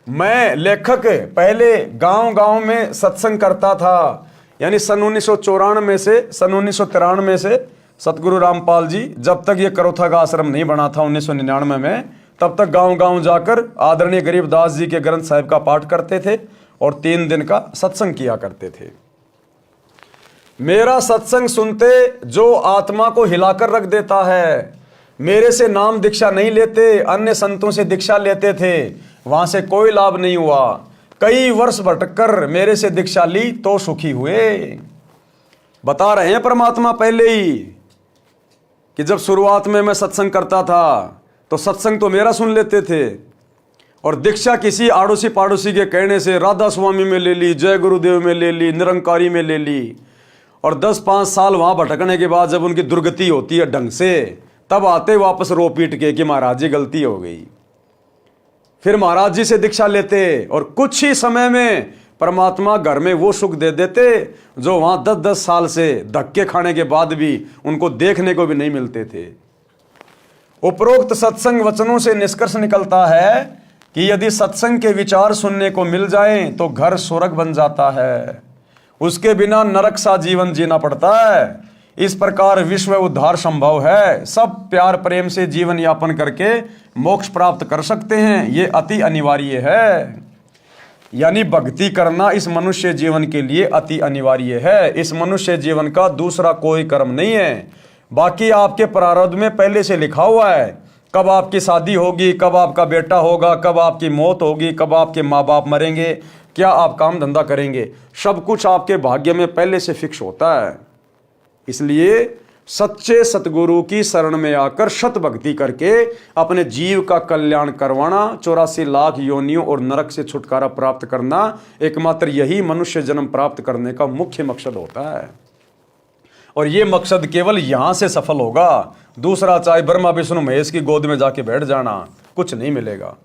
मैं लेखक पहले गांव-गांव में सत्संग करता था, यानी सन 1994 से सन 1993 से सतगुरु रामपाल जी जब तक ये करोथा का आश्रम नहीं बना था 1999 में, तब तक गांव-गांव जाकर आदरणीय गरीबदास जी के ग्रंथ साहिब का पाठ करते थे और 3 दिन का सत्संग किया करते थे। मेरा सत्संग सुनते जो आत्मा को हिलाकर रख देता है, मेरे से नाम दीक्षा नहीं लेते, अन्य संतों से दीक्षा लेते थे, वहां से कोई लाभ नहीं हुआ। कई वर्ष भटककर मेरे से दीक्षा ली तो सुखी हुए। बता रहे हैं परमात्मा पहले ही कि जब शुरुआत में मैं सत्संग करता था तो सत्संग तो मेरा सुन लेते थे और दीक्षा किसी आड़ोसी पाड़ोसी के कहने से राधा स्वामी में ले ली, जय गुरुदेव में ले ली, निरंकारी में ले ली। और 10-5 साल वहां भटकने के बाद जब उनकी दुर्गति होती है ढंग से, तब आते वापस रो पीट के कि महाराज जी गलती हो गई। फिर महाराज जी से दीक्षा लेते और कुछ ही समय में परमात्मा घर में वो सुख दे देते जो वहां 10-10 साल से धक्के खाने के बाद भी उनको देखने को भी नहीं मिलते थे। उपरोक्त सत्संग वचनों से निष्कर्ष निकलता है कि यदि सत्संग के विचार सुनने को मिल जाएं तो घर स्वर्ग बन जाता है, उसके बिना नरक सा जीवन जीना पड़ता है। इस प्रकार विश्व उद्धार संभव है। सब प्यार प्रेम से जीवन यापन करके मोक्ष प्राप्त कर सकते हैं, ये अति अनिवार्य है। यानी भक्ति करना इस मनुष्य जीवन के लिए अति अनिवार्य है। इस मनुष्य जीवन का दूसरा कोई कर्म नहीं है। बाकी आपके प्रारब्ध में पहले से लिखा हुआ है, कब आपकी शादी होगी, कब आपका बेटा होगा, कब आपकी मौत होगी, कब आपके माँ बाप मरेंगे, क्या आप काम धंधा करेंगे, सब कुछ आपके भाग्य में पहले से फिक्स होता है। इसलिए सच्चे सतगुरु की शरण में आकर शत भक्ति करके अपने जीव का कल्याण करवाना, 84 लाख योनियों और नरक से छुटकारा प्राप्त करना, एकमात्र यही मनुष्य जन्म प्राप्त करने का मुख्य मकसद होता है। और ये मकसद केवल यहां से सफल होगा, दूसरा चाहे ब्रह्मा विष्णु महेश की गोद में जाके बैठ जाना, कुछ नहीं मिलेगा।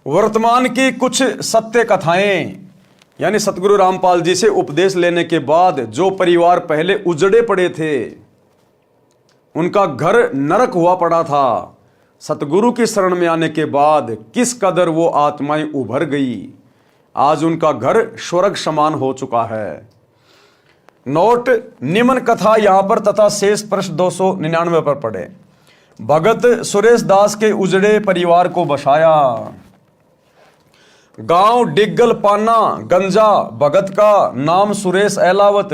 वर्तमान की कुछ सत्य कथाएं, यानी सतगुरु रामपाल जी से उपदेश लेने के बाद जो परिवार पहले उजड़े पड़े थे, उनका घर नरक हुआ पड़ा था, सतगुरु की शरण में आने के बाद किस कदर वो आत्माएं उभर गई, आज उनका घर स्वर्ग समान हो चुका है। नोट निम्न कथा यहां पर तथा शेष पृष्ठ 299 पर पढ़े। भगत सुरेश दास के उजड़े परिवार को बसाया। गांव डिग्गल पाना गंजा, भगत का नाम सुरेश एलावत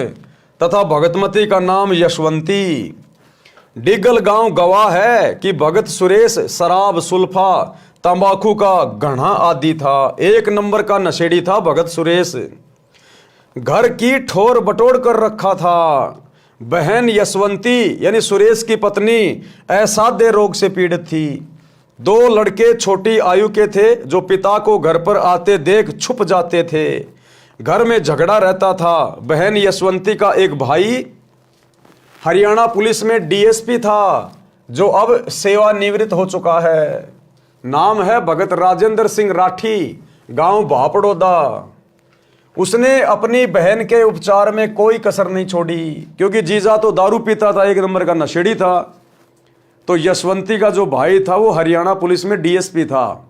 तथा भगतमती का नाम यशवंती। डिग्गल गांव गवाह है कि भगत सुरेश शराब, सुल्फा, तंबाकू का गढ़ा आदि था, एक नंबर का नशेड़ी था भगत सुरेश। घर की ठोर बटोर कर रखा था। बहन यशवंती यानी सुरेश की पत्नी असाध्य रोग से पीड़ित थी। 2 लड़के छोटी आयु के थे जो पिता को घर पर आते देख छुप जाते थे। घर में झगड़ा रहता था। बहन यशवंती का एक भाई हरियाणा पुलिस में डीएसपी था, जो अब सेवानिवृत्त हो चुका है। नाम है भगत राजेंद्र सिंह राठी, गांव भापड़ोदा। उसने अपनी बहन के उपचार में कोई कसर नहीं छोड़ी, क्योंकि जीजा तो दारू पीता था, एक नंबर का नशेड़ी था। तो यशवंती का जो भाई था वो हरियाणा पुलिस में डीएसपी था।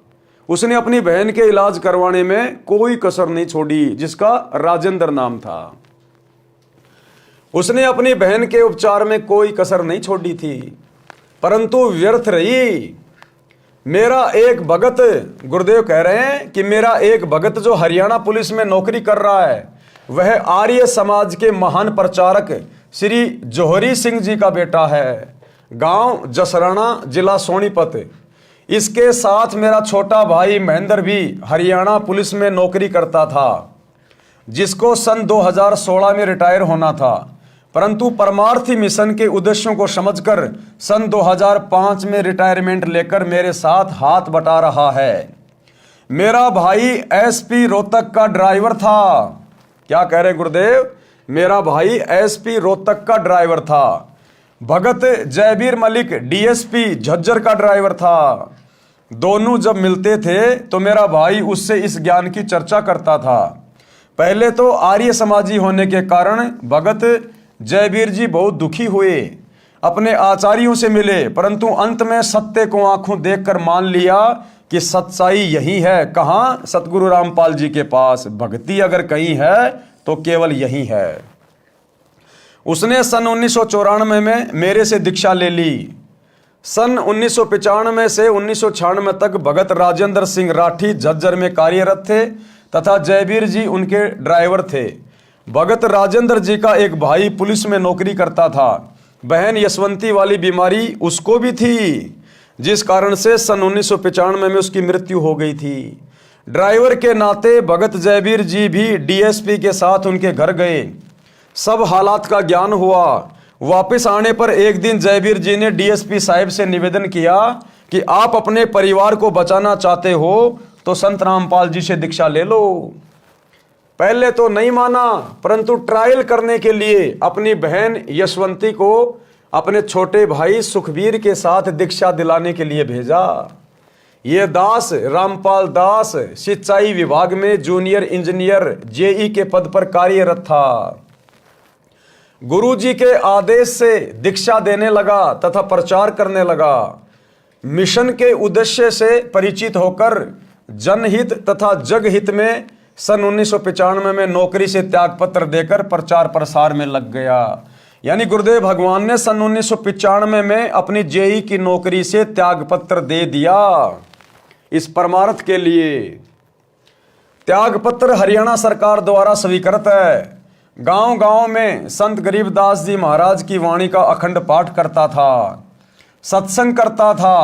उसने अपनी बहन के इलाज करवाने में कोई कसर नहीं छोड़ी, जिसका राजेंद्र नाम था। उसने अपनी बहन के उपचार में कोई कसर नहीं छोड़ी थी, परंतु व्यर्थ रही। मेरा एक भगत, गुरुदेव कह रहे हैं कि मेरा एक भगत जो हरियाणा पुलिस में नौकरी कर रहा है, वह आर्य समाज के महान प्रचारक श्री जौहरी सिंह जी का बेटा है। गांव जसराना, जिला सोनीपत। इसके साथ मेरा छोटा भाई महेंद्र भी हरियाणा पुलिस में नौकरी करता था, जिसको सन 2016 में रिटायर होना था, परंतु परमार्थी मिशन के उद्देश्यों को समझकर सन 2005 में रिटायरमेंट लेकर मेरे साथ हाथ बटा रहा है। मेरा भाई एसपी रोहतक का ड्राइवर था। क्या कह रहे गुरुदेव? मेरा भाई एसपी रोहतक का ड्राइवर था। भगत जयबीर मलिक डीएसपी झज्जर का ड्राइवर था। दोनों जब मिलते थे तो मेरा भाई उससे इस ज्ञान की चर्चा करता था। पहले तो आर्य समाजी होने के कारण भगत जयबीर जी बहुत दुखी हुए, अपने आचार्यों से मिले, परंतु अंत में सत्य को आंखों देखकर मान लिया कि सच्चाई यही है। कहाँ? सतगुरु रामपाल जी के पास। भक्ति अगर कहीं है तो केवल यही है। उसने सन 1994 में मेरे से दीक्षा ले ली। सन 1995 से 1996 तक भगत राजेंद्र सिंह राठी झज्जर में कार्यरत थे तथा जयबीर जी उनके ड्राइवर थे। भगत राजेंद्र जी का एक भाई पुलिस में नौकरी करता था। बहन यशवंती वाली बीमारी उसको भी थी, जिस कारण से सन 1995 में उसकी मृत्यु हो गई थी। ड्राइवर के नाते भगत जयबीर जी भी डीएसपी के साथ उनके घर गए। सब हालात का ज्ञान हुआ। वापस आने पर एक दिन जयबीर जी ने डीएसपी साहब से निवेदन किया कि आप अपने परिवार को बचाना चाहते हो तो संत रामपाल जी से दीक्षा ले लो। पहले तो नहीं माना, परंतु ट्रायल करने के लिए अपनी बहन यशवंती को अपने छोटे भाई सुखबीर के साथ दीक्षा दिलाने के लिए भेजा। ये दास रामपाल दास सिंचाई विभाग में जूनियर इंजीनियर जेई के पद पर कार्यरत था। गुरुजी के आदेश से दीक्षा देने लगा तथा प्रचार करने लगा। मिशन के उद्देश्य से परिचित होकर जनहित तथा जगहित में सन 1995 में नौकरी से त्यागपत्र देकर प्रचार प्रसार में लग गया। यानी गुरुदेव भगवान ने सन 1995 में अपनी जेई की नौकरी से त्यागपत्र दे दिया इस परमार्थ के लिए। त्यागपत्र हरियाणा सरकार द्वारा स्वीकृत है। गांव गांव में संत गरीबदास जी महाराज की वाणी का अखंड पाठ करता था, सत्संग करता था।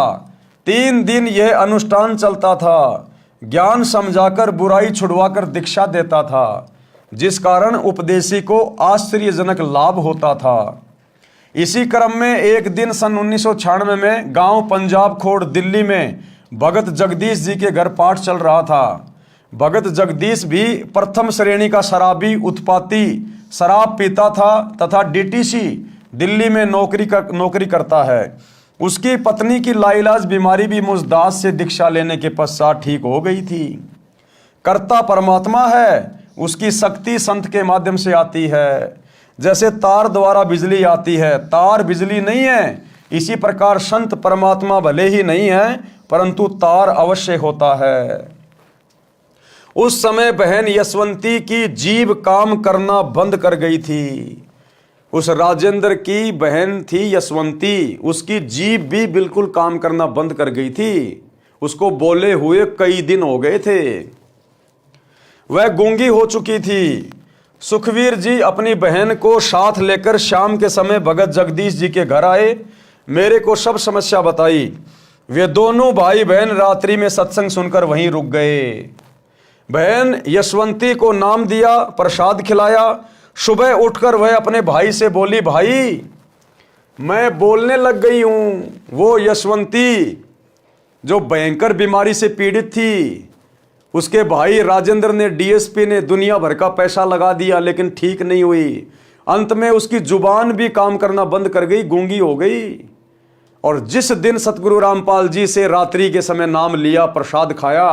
3 दिन यह अनुष्ठान चलता था। ज्ञान समझाकर बुराई छुड़वाकर दीक्षा देता था, जिस कारण उपदेशी को आश्चर्यजनक लाभ होता था। इसी क्रम में एक दिन सन 1996 में गांव पंजाब खोड़ दिल्ली में भगत जगदीश जी के घर पाठ चल रहा था। भगत जगदीश भी प्रथम श्रेणी का शराबी उत्पाती शराब पीता था तथा डीटीसी दिल्ली में नौकरी करता है। उसकी पत्नी की लाइलाज बीमारी भी मुझदास से दीक्षा लेने के पश्चात ठीक हो गई थी। कर्ता परमात्मा है, उसकी शक्ति संत के माध्यम से आती है। जैसे तार द्वारा बिजली आती है, तार बिजली नहीं है, इसी प्रकार संत परमात्मा भले ही नहीं है परंतु तार अवश्य होता है। उस समय बहन यशवंती की जीभ काम करना बंद कर गई थी। उस राजेंद्र की बहन थी यशवंती, उसकी जीभ भी बिल्कुल काम करना बंद कर गई थी। उसको बोले हुए कई दिन हो गए थे। वह गूंगी हो चुकी थी। सुखवीर जी अपनी बहन को साथ लेकर शाम के समय भगत जगदीश जी के घर आए। मेरे को सब समस्या बताई। वे दोनों भाई बहन रात्रि में सत्संग सुनकर वहीं रुक गए। बहन यशवंती को नाम दिया, प्रसाद खिलाया। सुबह उठकर वह अपने भाई से बोली, भाई मैं बोलने लग गई हूं। वो यशवंती जो भयंकर बीमारी से पीड़ित थी, उसके भाई राजेंद्र ने, डीएसपी ने दुनिया भर का पैसा लगा दिया लेकिन ठीक नहीं हुई। अंत में उसकी जुबान भी काम करना बंद कर गई, गूंगी हो गई। और जिस दिन सतगुरु रामपाल जी से रात्रि के समय नाम लिया, प्रसाद खाया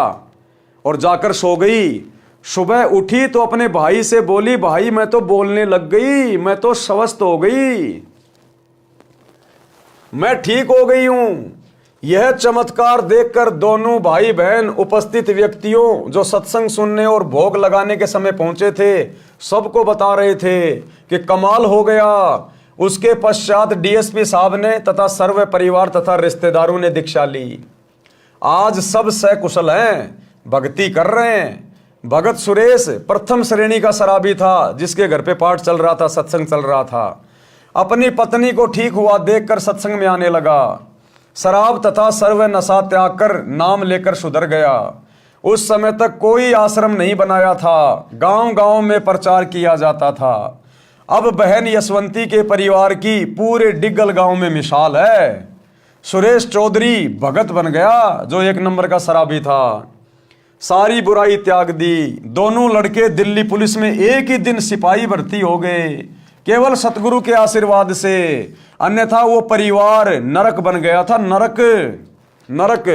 और जाकर सो गई, सुबह उठी तो अपने भाई से बोली, भाई मैं तो बोलने लग गई, मैं तो स्वस्थ हो गई, मैं ठीक हो गई हूं। यह चमत्कार देखकर दोनों भाई बहन उपस्थित व्यक्तियों जो सत्संग सुनने और भोग लगाने के समय पहुंचे थे, सबको बता रहे थे कि कमाल हो गया। उसके पश्चात डीएसपी साहब ने तथा सर्व परिवार तथा रिश्तेदारों ने दीक्षा ली। आज सब सकुशल हैं, भक्ति कर रहे हैं। भगत सुरेश प्रथम श्रेणी का शराबी था, जिसके घर पे पाठ चल रहा था, सत्संग चल रहा था। अपनी पत्नी को ठीक हुआ देखकर सत्संग में आने लगा। शराब तथा सर्व नशा त्याग कर नाम लेकर सुधर गया। उस समय तक कोई आश्रम नहीं बनाया था, गांव गांव में प्रचार किया जाता था। अब बहन यशवंती के परिवार की पूरे डिग्गल गांव में मिसाल है। सुरेश चौधरी भगत बन गया, जो एक नंबर का शराबी था। सारी बुराई त्याग दी। दोनों लड़के दिल्ली पुलिस में एक ही दिन सिपाही भर्ती हो गए, केवल सतगुरु के आशीर्वाद से। अन्यथा वो परिवार नरक बन गया था, नरक।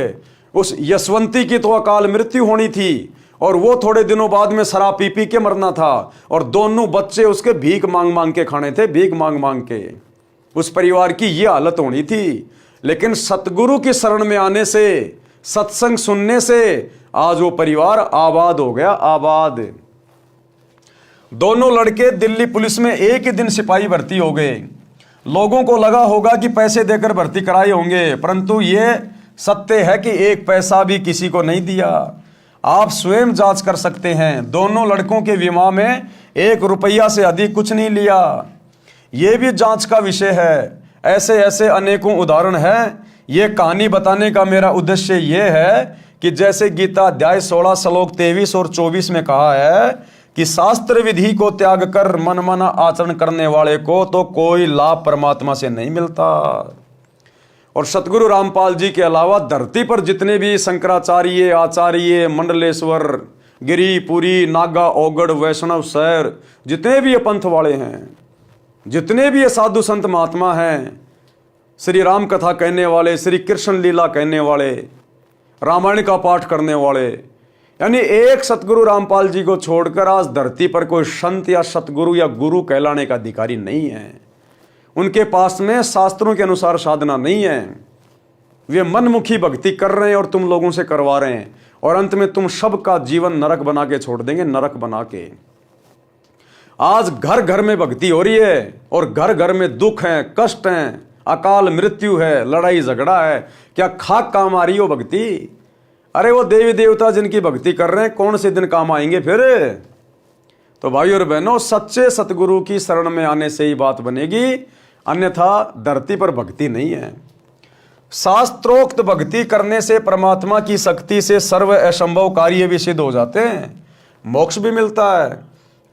उस यशवंती की तो अकाल मृत्यु होनी थी और वो थोड़े दिनों बाद में शराब पी पी के मरना था। और दोनों बच्चे उसके भीख मांग मांग के खाने थे, भीख मांग मांग के। उस परिवार की ये हालत होनी थी। लेकिन सतगुरु की शरण में आने से, सत्संग सुनने से आज वो परिवार आबाद हो गया, आबाद। दोनों लड़के दिल्ली पुलिस में एक ही दिन सिपाही भर्ती हो गए। लोगों को लगा होगा कि पैसे देकर भर्ती कराए होंगे, परंतु ये सत्य है कि एक पैसा भी किसी को नहीं दिया। आप स्वयं जांच कर सकते हैं। दोनों लड़कों के विवाह में 1 रुपया से अधिक कुछ नहीं लिया। ये भी जांच का विषय है। ऐसे ऐसे अनेकों उदाहरण हैं। ये कहानी बताने का मेरा उद्देश्य ये है कि जैसे गीता अध्याय 16 श्लोक 23 और 24 में कहा है कि शास्त्र विधि को त्याग कर मनमाना आचरण करने वाले को तो कोई लाभ परमात्मा से नहीं मिलता। और सतगुरु रामपाल जी के अलावा धरती पर जितने भी शंकराचार्य, आचार्य, मंडलेश्वर, गिरी, पुरी, नागा, ओगड़, वैष्णव, शैर, जितने भी ये पंथ वाले हैं, जितने भी ये साधु संत महात्मा हैं, श्री राम कथा कहने वाले, श्री कृष्ण लीला कहने वाले, रामायण का पाठ करने वाले, यानी एक सतगुरु रामपाल जी को छोड़कर आज धरती पर कोई संत या सतगुरु या गुरु कहलाने का अधिकारी नहीं है। उनके पास में शास्त्रों के अनुसार साधना नहीं है। वे मनमुखी भक्ति कर रहे हैं और तुम लोगों से करवा रहे हैं, और अंत में तुम सबका जीवन नरक बना के छोड़ देंगे, नरक बना के। आज घर घर में भक्ति हो रही है और घर घर में दुख है, कष्ट हैं, अकाल मृत्यु है, लड़ाई झगड़ा है। क्या खाक काम आ रही हो भक्ति? अरे वो देवी देवता जिनकी भक्ति कर रहे हैं, कौन से दिन काम आएंगे फिर? तो भाई और बहनों, सच्चे सतगुरु की शरण में आने से ही बात बनेगी, अन्यथा धरती पर भक्ति नहीं है। शास्त्रोक्त भक्ति करने से परमात्मा की शक्ति से सर्व असंभव कार्य भी सिद्ध हो जाते हैं, मोक्ष भी मिलता है।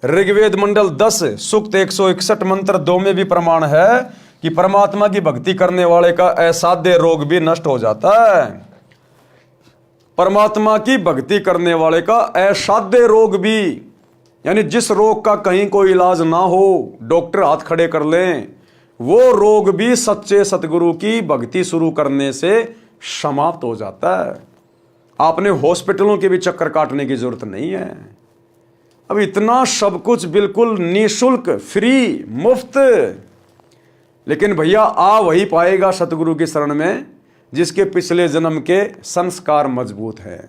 ऋग्वेद मंडल 10 सूक्त 161 मंत्र 2 में भी प्रमाण है कि परमात्मा की भक्ति करने वाले का असाध्य रोग भी नष्ट हो जाता है। परमात्मा की भक्ति करने वाले का असाध्य रोग भी, यानी जिस रोग का कहीं कोई इलाज ना हो, डॉक्टर हाथ खड़े कर लें, वो रोग भी सच्चे सतगुरु की भक्ति शुरू करने से समाप्त हो जाता है। आपने हॉस्पिटलों के भी चक्कर काटने की जरूरत नहीं है। अब इतना सब कुछ बिल्कुल निःशुल्क, फ्री, मुफ्त। लेकिन भैया आ वही पाएगा सतगुरु की शरण में जिसके पिछले जन्म के संस्कार मजबूत हैं।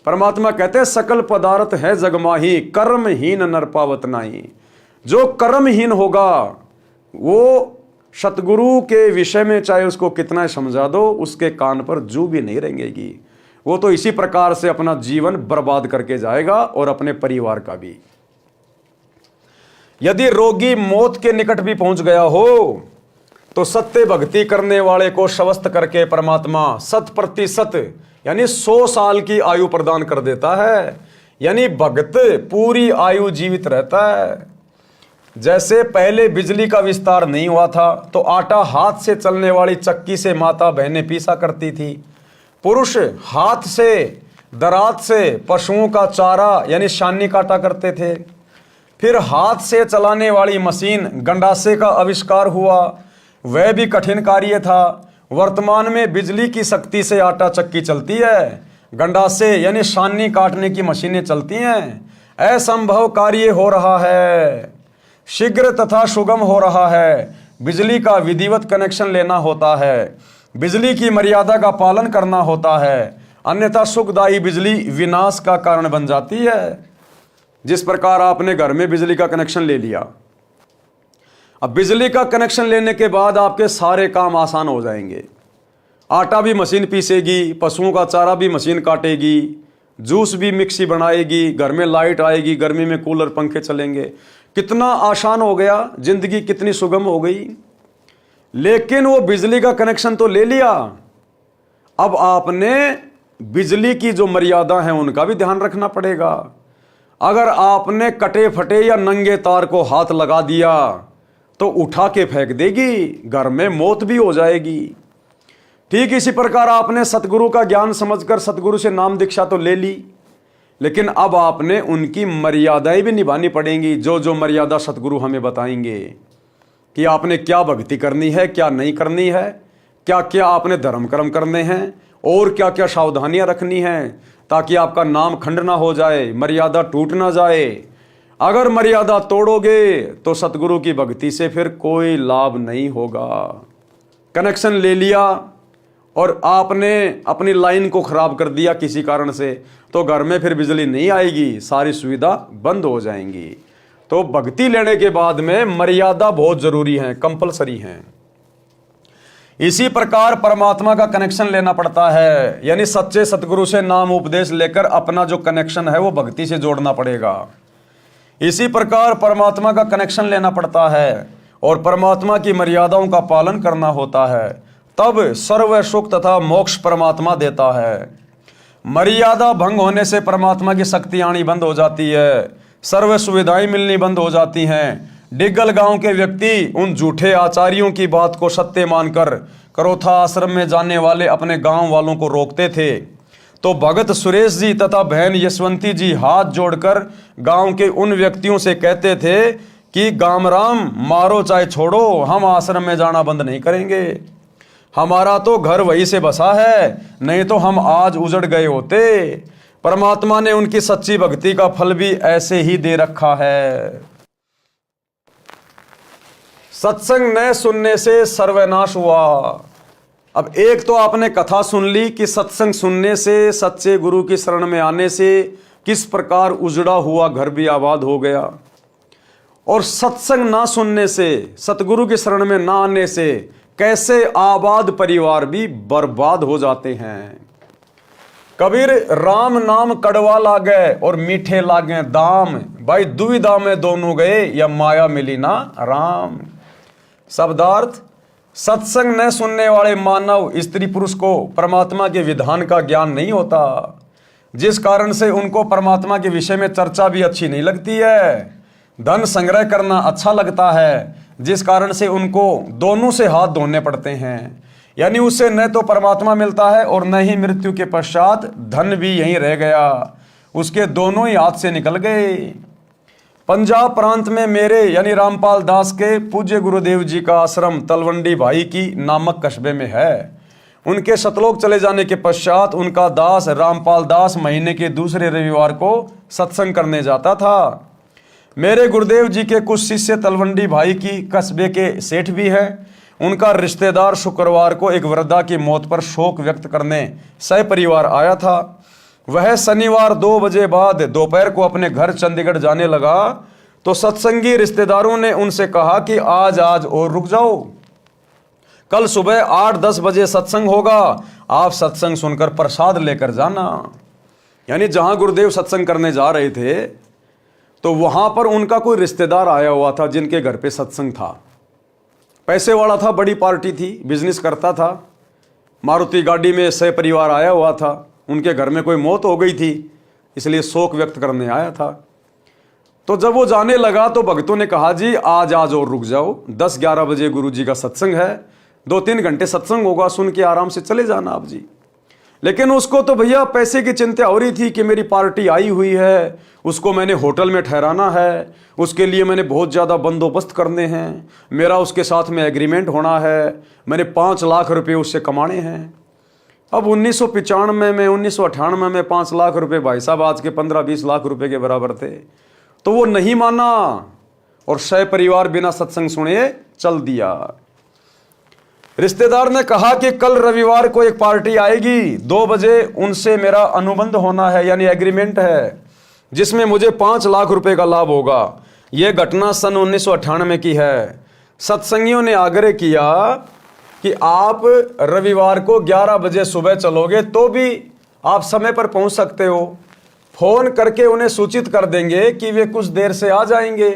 परमात्मा कहते हैं सकल पदार्थ है जगमाही, कर्महीन नर पावत नाही। जो कर्महीन होगा वो सतगुरु के विषय में चाहे उसको कितना समझा दो, उसके कान पर जू भी नहीं रेंगेगी। वो तो इसी प्रकार से अपना जीवन बर्बाद करके जाएगा और अपने परिवार का भी। यदि रोगी मौत के निकट भी पहुंच गया हो तो सत्य भक्ति करने वाले को स्वस्थ करके परमात्मा 100% यानी 100 साल की आयु प्रदान कर देता है। यानी भक्त पूरी आयु जीवित रहता है। जैसे पहले बिजली का विस्तार नहीं हुआ था तो आटा हाथ से चलने वाली चक्की से माता बहनें पीसा करती थी। पुरुष हाथ से, दरात से पशुओं का चारा यानी शानी काटा करते थे। फिर हाथ से चलाने वाली मशीन गंडासे का आविष्कार हुआ, वह भी कठिन कार्य था। वर्तमान में बिजली की शक्ति से आटा चक्की चलती है, गंडासे यानी शानी काटने की मशीनें चलती हैं। असंभव कार्य हो रहा है, शीघ्र तथा सुगम हो रहा है। बिजली का विधिवत कनेक्शन लेना होता है, बिजली की मर्यादा का पालन करना होता है, अन्यथा सुखदायी बिजली विनाश का कारण बन जाती है। जिस प्रकार आपने घर में बिजली का कनेक्शन ले लिया, अब बिजली का कनेक्शन लेने के बाद आपके सारे काम आसान हो जाएंगे। आटा भी मशीन पीसेगी, पशुओं का चारा भी मशीन काटेगी, जूस भी मिक्सी बनाएगी, घर में लाइट आएगी, गर्मी में कूलर पंखे चलेंगे। कितना आसान हो गया, जिंदगी कितनी सुगम हो गई। लेकिन वो बिजली का कनेक्शन तो ले लिया, अब आपने बिजली की जो मर्यादा है उनका भी ध्यान रखना पड़ेगा। अगर आपने कटे फटे या नंगे तार को हाथ लगा दिया तो उठा के फेंक देगी, घर में मौत भी हो जाएगी। ठीक इसी प्रकार आपने सतगुरु का ज्ञान समझकर सतगुरु से नाम दीक्षा तो ले ली, लेकिन अब आपने उनकी मर्यादाएं भी निभानी पड़ेंगी। जो जो मर्यादा सतगुरु हमें बताएंगे कि आपने क्या भक्ति करनी है, क्या नहीं करनी है, क्या क्या आपने धर्म कर्म करने हैं और क्या क्या सावधानियां रखनी हैं, ताकि आपका नाम खंड ना हो जाए, मर्यादा टूट ना जाए। अगर मर्यादा तोड़ोगे तो सतगुरु की भक्ति से फिर कोई लाभ नहीं होगा। कनेक्शन ले लिया और आपने अपनी लाइन को खराब कर दिया किसी कारण से, तो घर में फिर बिजली नहीं आएगी, सारी सुविधा बंद हो जाएंगी। तो भक्ति लेने के बाद में मर्यादा बहुत जरूरी है, कंपलसरी है। इसी प्रकार परमात्मा का कनेक्शन लेना पड़ता है, यानी सच्चे सतगुरु से नाम उपदेश लेकर अपना जो कनेक्शन है वो भक्ति से जोड़ना पड़ेगा। इसी प्रकार परमात्मा का कनेक्शन लेना पड़ता है और परमात्मा की मर्यादाओं का पालन करना होता है, तब सर्व सुख तथा मोक्ष परमात्मा देता है। मर्यादा भंग होने से परमात्मा की शक्ति आनी बंद हो जाती है, सर्व सुविधाएं मिलनी बंद हो जाती हैं। डिग्गल गांव के व्यक्ति उन झूठे आचार्यों की बात को सत्य मानकर करोथा आश्रम में जाने वाले अपने गांव वालों को रोकते थे। तो भगत सुरेश जी तथा बहन यशवंती जी हाथ जोड़कर गांव के उन व्यक्तियों से कहते थे कि गामराम मारो चाहे छोड़ो, हम आश्रम में जाना बंद नहीं करेंगे। हमारा तो घर वहीं से बसा है, नहीं तो हम आज उजड़ गए होते। परमात्मा ने उनकी सच्ची भक्ति का फल भी ऐसे ही दे रखा है। सत्संग न सुनने से सर्वनाश हुआ। अब एक तो आपने कथा सुन ली कि सत्संग सुनने से, सच्चे गुरु की शरण में आने से किस प्रकार उजड़ा हुआ घर भी आबाद हो गया, और सत्संग ना सुनने से, सतगुरु की शरण में ना आने से कैसे आबाद परिवार भी बर्बाद हो जाते हैं। कबीर राम नाम कड़वा लागे और मीठे लागे दाम, भाई दुविधा में दोनों गए या माया मिली ना राम। शब्दार्थ, सत्संग न सुनने वाले मानव स्त्री पुरुष को परमात्मा के विधान का ज्ञान नहीं होता, जिस कारण से उनको परमात्मा के विषय में चर्चा भी अच्छी नहीं लगती है। धन संग्रह करना अच्छा लगता है, जिस कारण से उनको दोनों से हाथ धोने पड़ते हैं। यानी उसे न तो परमात्मा मिलता है और न ही मृत्यु के पश्चात धन भी यहीं रह गया, उसके दोनों ही हाथ से निकल गए। पंजाब प्रांत में मेरे यानी रामपाल दास के पूज्य गुरुदेव जी का आश्रम तलवंडी भाई की नामक कस्बे में है। उनके सतलोक चले जाने के पश्चात उनका दास रामपाल दास महीने के दूसरे रविवार को सत्संग करने जाता था। मेरे गुरुदेव जी के कुछ शिष्य तलवंडी भाई की कस्बे के सेठ भी हैं। उनका रिश्तेदार शुक्रवार को एक वृद्धा की मौत पर शोक व्यक्त करने सहपरिवार आया था। वह शनिवार 2 बजे बाद दोपहर को अपने घर चंडीगढ़ जाने लगा तो सत्संगी रिश्तेदारों ने उनसे कहा कि आज और रुक जाओ, कल सुबह 8-10 बजे सत्संग होगा, आप सत्संग सुनकर प्रसाद लेकर जाना। यानी जहां गुरुदेव सत्संग करने जा रहे थे तो वहां पर उनका कोई रिश्तेदार आया हुआ था जिनके घर पे सत्संग था। पैसे वाला था, बड़ी पार्टी थी, बिजनेस करता था, मारुति गाड़ी में सहपरिवार आया हुआ था। उनके घर में कोई मौत हो गई थी, इसलिए शोक व्यक्त करने आया था। तो जब वो जाने लगा तो भक्तों ने कहा जी आज और रुक जाओ, 10-11 बजे गुरु जी का सत्संग है, 2-3 घंटे सत्संग होगा, सुन के आराम से चले जाना आप जी। लेकिन उसको तो भैया पैसे की चिंता हो रही थी कि मेरी पार्टी आई हुई है, उसको मैंने होटल में ठहराना है, उसके लिए मैंने बहुत ज़्यादा बंदोबस्त करने हैं, मेरा उसके साथ में एग्रीमेंट होना है, मैंने 5 लाख रुपए उससे कमाने हैं। अब 1995 में 1998 में 5 लाख रुपए भाई साहब आज के 15-20 लाख रुपए के बराबर थे। तो वो नहीं माना और सहपरिवार बिना सत्संग सुने चल दिया। रिश्तेदार ने कहा कि कल रविवार को एक पार्टी आएगी, 2 बजे उनसे मेरा अनुबंध होना है, यानी एग्रीमेंट है, जिसमें मुझे 5 लाख रुपए का लाभ होगा। यह घटना सन 1998 की है। सत्संगियों ने आग्रह किया कि आप रविवार को 11 बजे सुबह चलोगे तो भी आप समय पर पहुंच सकते हो, फोन करके उन्हें सूचित कर देंगे कि वे कुछ देर से आ जाएंगे।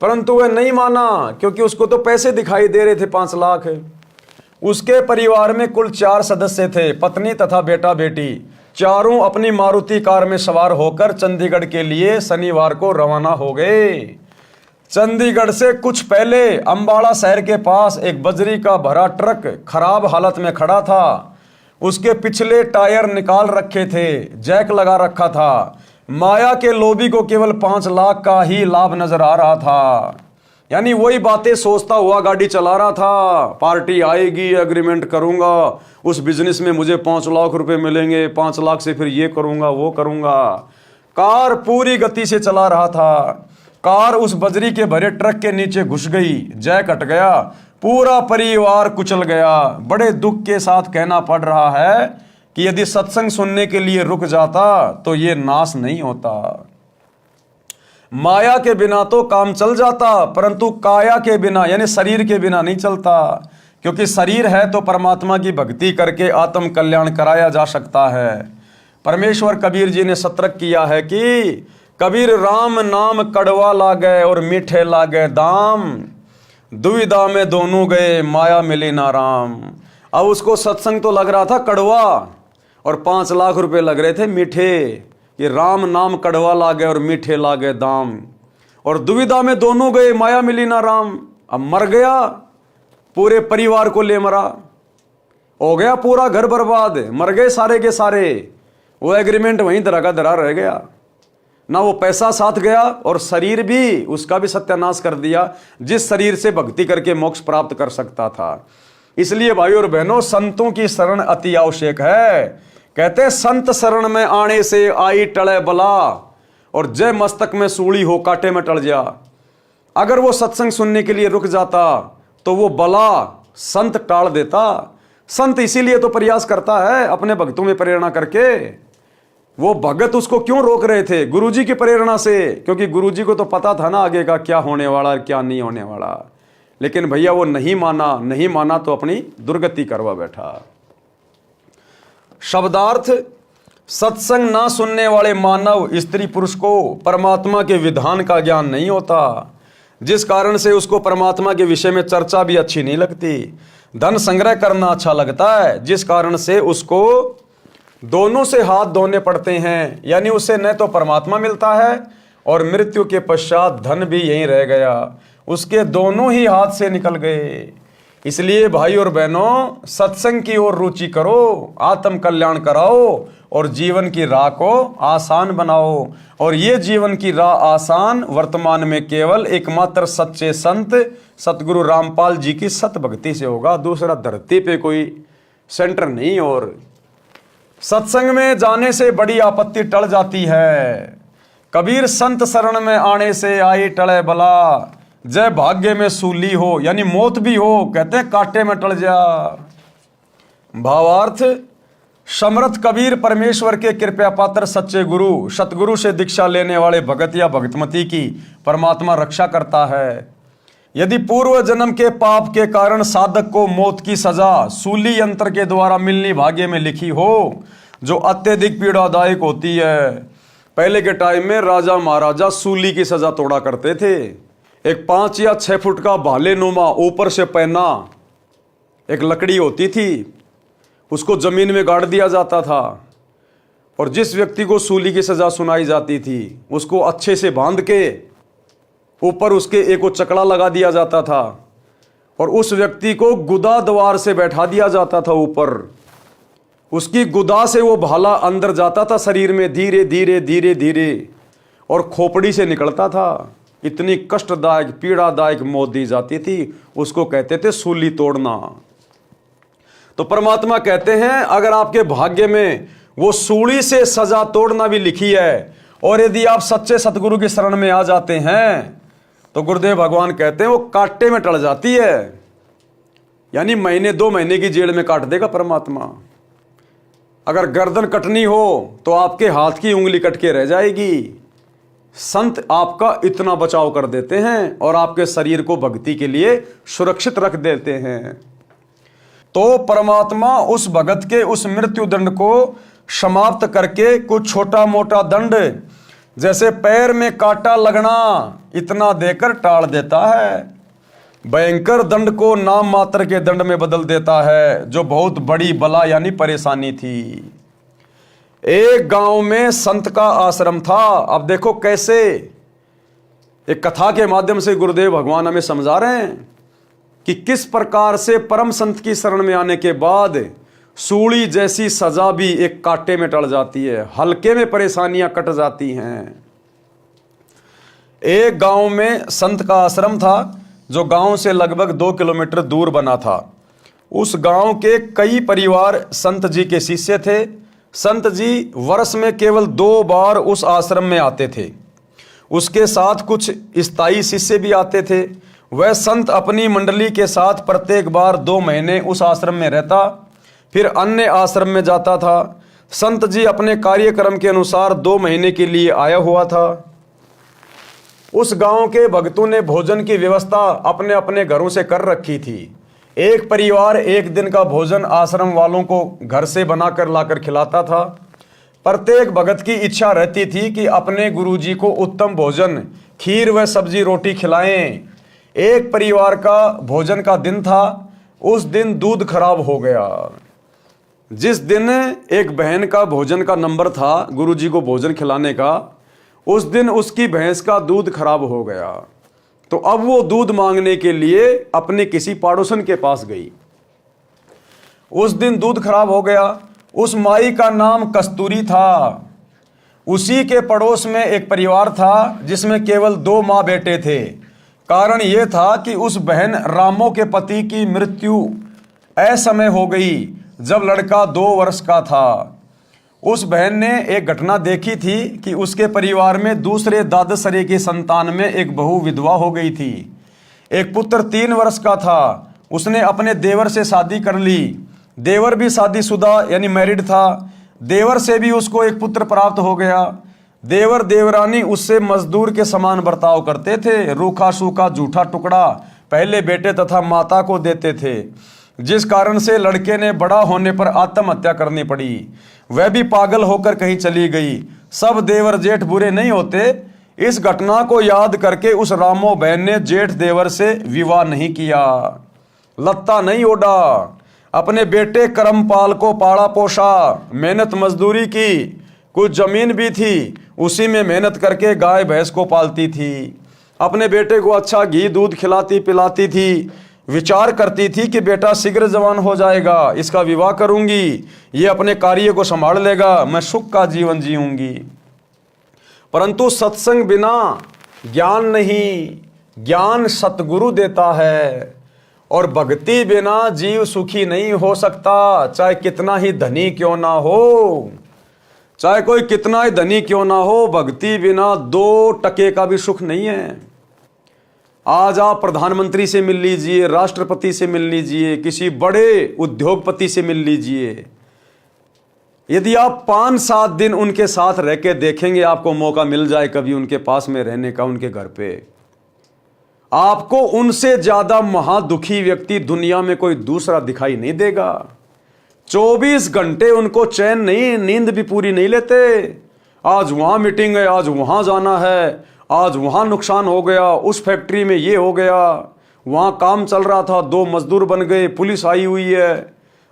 परंतु वह नहीं माना क्योंकि उसको तो पैसे दिखाई दे रहे थे 5 लाख। उसके परिवार में कुल 4 सदस्य थे, पत्नी तथा बेटा बेटी। चारों अपनी मारुति कार में सवार होकर चंडीगढ़ के लिए शनिवार को रवाना हो गए। चंडीगढ़ से कुछ पहले अंबाला शहर के पास एक बजरी का भरा ट्रक खराब हालत में खड़ा था। उसके पिछले टायर निकाल रखे थे, जैक लगा रखा था। माया के लोभी को केवल 5 लाख का ही लाभ नजर आ रहा था। यानी वही बातें सोचता हुआ गाड़ी चला रहा था, पार्टी आएगी, एग्रीमेंट करूंगा, उस बिजनेस में मुझे 5 लाख रुपए मिलेंगे, 5 लाख से फिर ये करूंगा वो करूंगा। कार पूरी गति से चला रहा था। कार उस बजरी के भरे ट्रक के नीचे घुस गई, जैक हट गया, पूरा परिवार कुचल गया। बड़े दुख के साथ कहना पड़ रहा है कि यदि सत्संग सुनने के लिए रुक जाता तो ये नाश नहीं होता। माया के बिना तो काम चल जाता, परंतु काया के बिना यानी शरीर के बिना नहीं चलता, क्योंकि शरीर है तो परमात्मा की भक्ति करके आत्म कल्याण कराया जा सकता है। परमेश्वर कबीर जी ने सतर्क किया है कि कबीर राम नाम कड़वा लागे और मीठे लागे दाम, दुविधा में दोनों गए माया मिली ना राम। अब उसको सत्संग तो लग रहा था कड़वा और 5 लाख रुपए लग रहे थे मीठे। ये राम नाम कड़वा लागे और मीठे लागे दाम, और दुविधा में दोनों गए माया मिली ना राम। अब मर गया, पूरे परिवार को ले मरा, हो गया पूरा घर बर्बाद, मर गए सारे के सारे। वो एग्रीमेंट वहीं धरा का धरा रह गया, ना वो पैसा साथ गया और शरीर भी उसका भी सत्यानाश कर दिया, जिस शरीर से भक्ति करके मोक्ष प्राप्त कर सकता था। इसलिए भाइयों और बहनों, संतों की शरण अति आवश्यक है। कहते संत शरण में आने से आई टले बला, और जय मस्तक में सूली हो कांटे में टल जा। अगर वो सत्संग सुनने के लिए रुक जाता तो वो बला संत टाल देता। संत इसीलिए तो प्रयास करता है अपने भक्तों में प्रेरणा करके। वो भगत उसको क्यों रोक रहे थे? गुरुजी की प्रेरणा से, क्योंकि गुरुजी को तो पता था ना आगे का क्या होने वाला और क्या नहीं होने वाला। लेकिन भैया वो नहीं माना तो अपनी दुर्गति करवा बैठा। शब्दार्थ, सत्संग ना सुनने वाले मानव स्त्री पुरुष को परमात्मा के विधान का ज्ञान नहीं होता, जिस कारण से उसको परमात्मा के विषय में चर्चा भी अच्छी नहीं लगती। धन संग्रह करना अच्छा लगता है, जिस कारण से उसको दोनों से हाथ धोने पड़ते हैं। यानी उसे न तो परमात्मा मिलता है और मृत्यु के पश्चात धन भी यहीं रह गया। उसके दोनों ही हाथ से निकल गए। इसलिए भाई और बहनों, सत्संग की ओर रुचि करो, आत्म कल्याण कराओ और जीवन की राह को आसान बनाओ। और ये जीवन की राह आसान वर्तमान में केवल एकमात्र सच्चे संत सतगुरु रामपाल जी की सत भक्ति से होगा। दूसरा धरती पे कोई सेंटर नहीं। और सत्संग में जाने से बड़ी आपत्ति टल जाती है। कबीर संत शरण में आने से आई टले बला, जय भाग्य में सूली हो, यानी मौत भी हो, कहते हैं कांटे में टल जा। भावार्थ, समर्थ कबीर परमेश्वर के कृपा पात्र सच्चे गुरु सतगुरु से दीक्षा लेने वाले भगत या भगतमती की परमात्मा रक्षा करता है। यदि पूर्व जन्म के पाप के कारण साधक को मौत की सजा सूली यंत्र के द्वारा मिलनी भाग्य में लिखी हो, जो अत्यधिक पीड़ादायक होती है। पहले के टाइम में राजा महाराजा सूली की सजा तोड़ा करते थे। एक 5 या 6 फुट का भालेनुमा ऊपर से पहना एक लकड़ी होती थी, उसको जमीन में गाड़ दिया जाता था। और जिस व्यक्ति को सूली की सजा सुनाई जाती थी उसको अच्छे से बांध के ऊपर उसके एक वो चकड़ा लगा दिया जाता था और उस व्यक्ति को गुदा द्वार से बैठा दिया जाता था ऊपर। उसकी गुदा से वो भाला अंदर जाता था शरीर में, धीरे धीरे धीरे धीरे, और खोपड़ी से निकलता था। इतनी कष्टदायक पीड़ादायक मौत दी जाती थी, उसको कहते थे सूली तोड़ना। तो परमात्मा कहते हैं अगर आपके भाग्य में वो सूली से सजा तोड़ना भी लिखी है और यदि आप सच्चे सतगुरु की शरण में आ जाते हैं तो गुरुदेव भगवान कहते हैं वो कांटे में टल जाती है। यानी महीने 2 महीने की जेल में काट देगा परमात्मा। अगर गर्दन कटनी हो तो आपके हाथ की उंगली कट के रह जाएगी। संत आपका इतना बचाव कर देते हैं और आपके शरीर को भक्ति के लिए सुरक्षित रख देते हैं। तो परमात्मा उस भगत के उस मृत्यु दंड को समाप्त करके कुछ छोटा मोटा दंड, जैसे पैर में कांटा लगना, इतना देकर टाल देता है। भयंकर दंड को नाम मात्र के दंड में बदल देता है, जो बहुत बड़ी बला यानी परेशानी थी। एक गांव में संत का आश्रम था। अब देखो कैसे एक कथा के माध्यम से गुरुदेव भगवान हमें समझा रहे हैं कि किस प्रकार से परम संत की शरण में आने के बाद सूली जैसी सजा भी एक कांटे में टल जाती है, हल्के में परेशानियां कट जाती हैं। एक गांव में संत का आश्रम था जो गांव से लगभग 2 किलोमीटर दूर बना था। उस गांव के कई परिवार संत जी के शिष्य थे। संत जी वर्ष में केवल 2 बार उस आश्रम में आते थे। उसके साथ कुछ स्थायी शिष्य भी आते थे। वह संत अपनी मंडली के साथ प्रत्येक बार 2 महीने उस आश्रम में रहता, फिर अन्य आश्रम में जाता था। संत जी अपने कार्यक्रम के अनुसार 2 महीने के लिए आया हुआ था। उस गांव के भक्तों ने भोजन की व्यवस्था अपने अपने घरों से कर रखी थी। एक परिवार एक दिन का भोजन आश्रम वालों को घर से बनाकर लाकर खिलाता था। प्रत्येक भगत की इच्छा रहती थी कि अपने गुरुजी को उत्तम भोजन, खीर व सब्जी रोटी खिलाएं। एक परिवार का भोजन का दिन था। उस दिन दूध खराब हो गया। जिस दिन एक बहन का भोजन का नंबर था गुरुजी को भोजन खिलाने का, उस दिन उसकी भैंस का दूध खराब हो गया। तो अब वो दूध मांगने के लिए अपने किसी पड़ोसन के पास गई। उस दिन दूध खराब हो गया। उस माई का नाम कस्तूरी था। उसी के पड़ोस में एक परिवार था जिसमें केवल 2 माँ बेटे थे। कारण यह था कि उस बहन रामो के पति की मृत्यु असमय हो गई जब लड़का 2 वर्ष का था। उस बहन ने एक घटना देखी थी कि उसके परिवार में दूसरे दादसरे की संतान में एक बहू विधवा हो गई थी। एक पुत्र 3 वर्ष का था। उसने अपने देवर से शादी कर ली। देवर भी शादीशुदा यानी मैरिड था। देवर से भी उसको एक पुत्र प्राप्त हो गया। देवर देवरानी उससे मजदूर के समान बर्ताव करते थे। रूखा सूखा जूठा टुकड़ा पहले बेटे तथा माता को देते थे, जिस कारण से लड़के ने बड़ा होने पर आत्महत्या करनी पड़ी। वह भी पागल होकर कहीं चली गई। सब देवर जेठ बुरे नहीं होते। इस घटना को याद करके उस रामो बहन ने जेठ देवर से विवाह नहीं किया, लत्ता नहीं ओढ़ा, अपने बेटे करमपाल को पाला पोसा, मेहनत मजदूरी की। कुछ जमीन भी थी उसी में मेहनत करके गाय भैंस को पालती थी, अपने बेटे को अच्छा घी दूध खिलाती पिलाती थी, विचार करती थी कि बेटा शीघ्र जवान हो जाएगा, इसका विवाह करूंगी, ये अपने कार्य को संभाल लेगा, मैं सुख का जीवन जीऊंगी। परंतु सत्संग बिना ज्ञान नहीं, ज्ञान सतगुरु देता है, और भक्ति बिना जीव सुखी नहीं हो सकता, चाहे कितना ही धनी क्यों ना हो, चाहे कोई कितना ही धनी क्यों ना हो, भक्ति बिना 2 टके का भी सुख नहीं है। आज आप प्रधानमंत्री से मिल लीजिए, राष्ट्रपति से मिल लीजिए, किसी बड़े उद्योगपति से मिल लीजिए, यदि आप 5-7 दिन उनके साथ रह के देखेंगे, आपको मौका मिल जाए कभी उनके पास में रहने का, उनके घर पे, आपको उनसे ज्यादा महादुखी व्यक्ति दुनिया में कोई दूसरा दिखाई नहीं देगा। 24 घंटे उनको चैन नहीं, नींद भी पूरी नहीं लेते। आज वहां मीटिंग है, आज वहां जाना है, आज वहां नुकसान हो गया, उस फैक्ट्री में ये हो गया, वहां काम चल रहा था 2 मजदूर बन गए, पुलिस आई हुई है।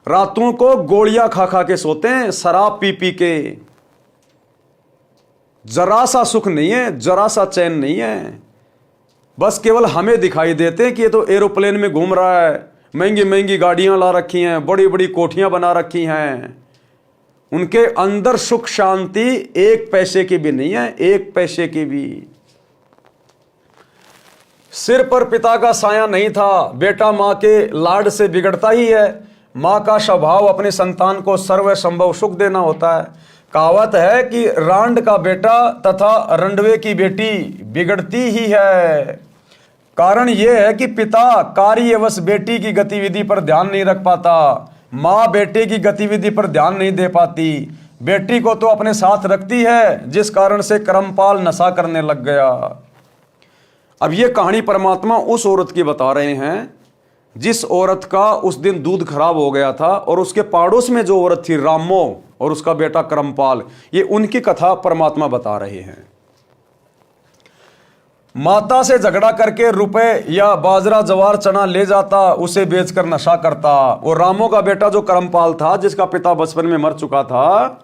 रातों को गोलियां खा खा के सोते हैं, शराब पी पी के। जरा सा सुख नहीं है, जरा सा चैन नहीं है। बस केवल हमें दिखाई देते हैं कि ये तो एरोप्लेन में घूम रहा है, महंगी महंगी गाड़ियां ला रखी हैं, बड़ी बड़ी कोठियां बना रखी हैं। उनके अंदर सुख शांति 1 पैसे की भी नहीं है, 1 पैसे की भी। सिर पर पिता का साया नहीं था, बेटा मां के लाड से बिगड़ता ही है। मां का स्वभाव अपने संतान को सर्व संभव सुख देना होता है। कहावत है कि रांड का बेटा तथा रंडवे की बेटी बिगड़ती ही है। कारण यह है कि पिता कार्यवश बेटी की गतिविधि पर ध्यान नहीं रख पाता, माँ बेटे की गतिविधि पर ध्यान नहीं दे पाती। बेटी को तो अपने साथ रखती है, जिस कारण से करमपाल नशा करने लग गया। अब ये कहानी परमात्मा उस औरत की बता रहे हैं जिस औरत का उस दिन दूध खराब हो गया था, और उसके पड़ोस में जो औरत थी रामो और उसका बेटा करमपाल, ये उनकी कथा परमात्मा बता रहे हैं। माता से झगड़ा करके रुपए या बाजरा जवार चना ले जाता, उसे बेचकर नशा करता। और रामो का बेटा जो करमपाल था, जिसका पिता बचपन में मर चुका था,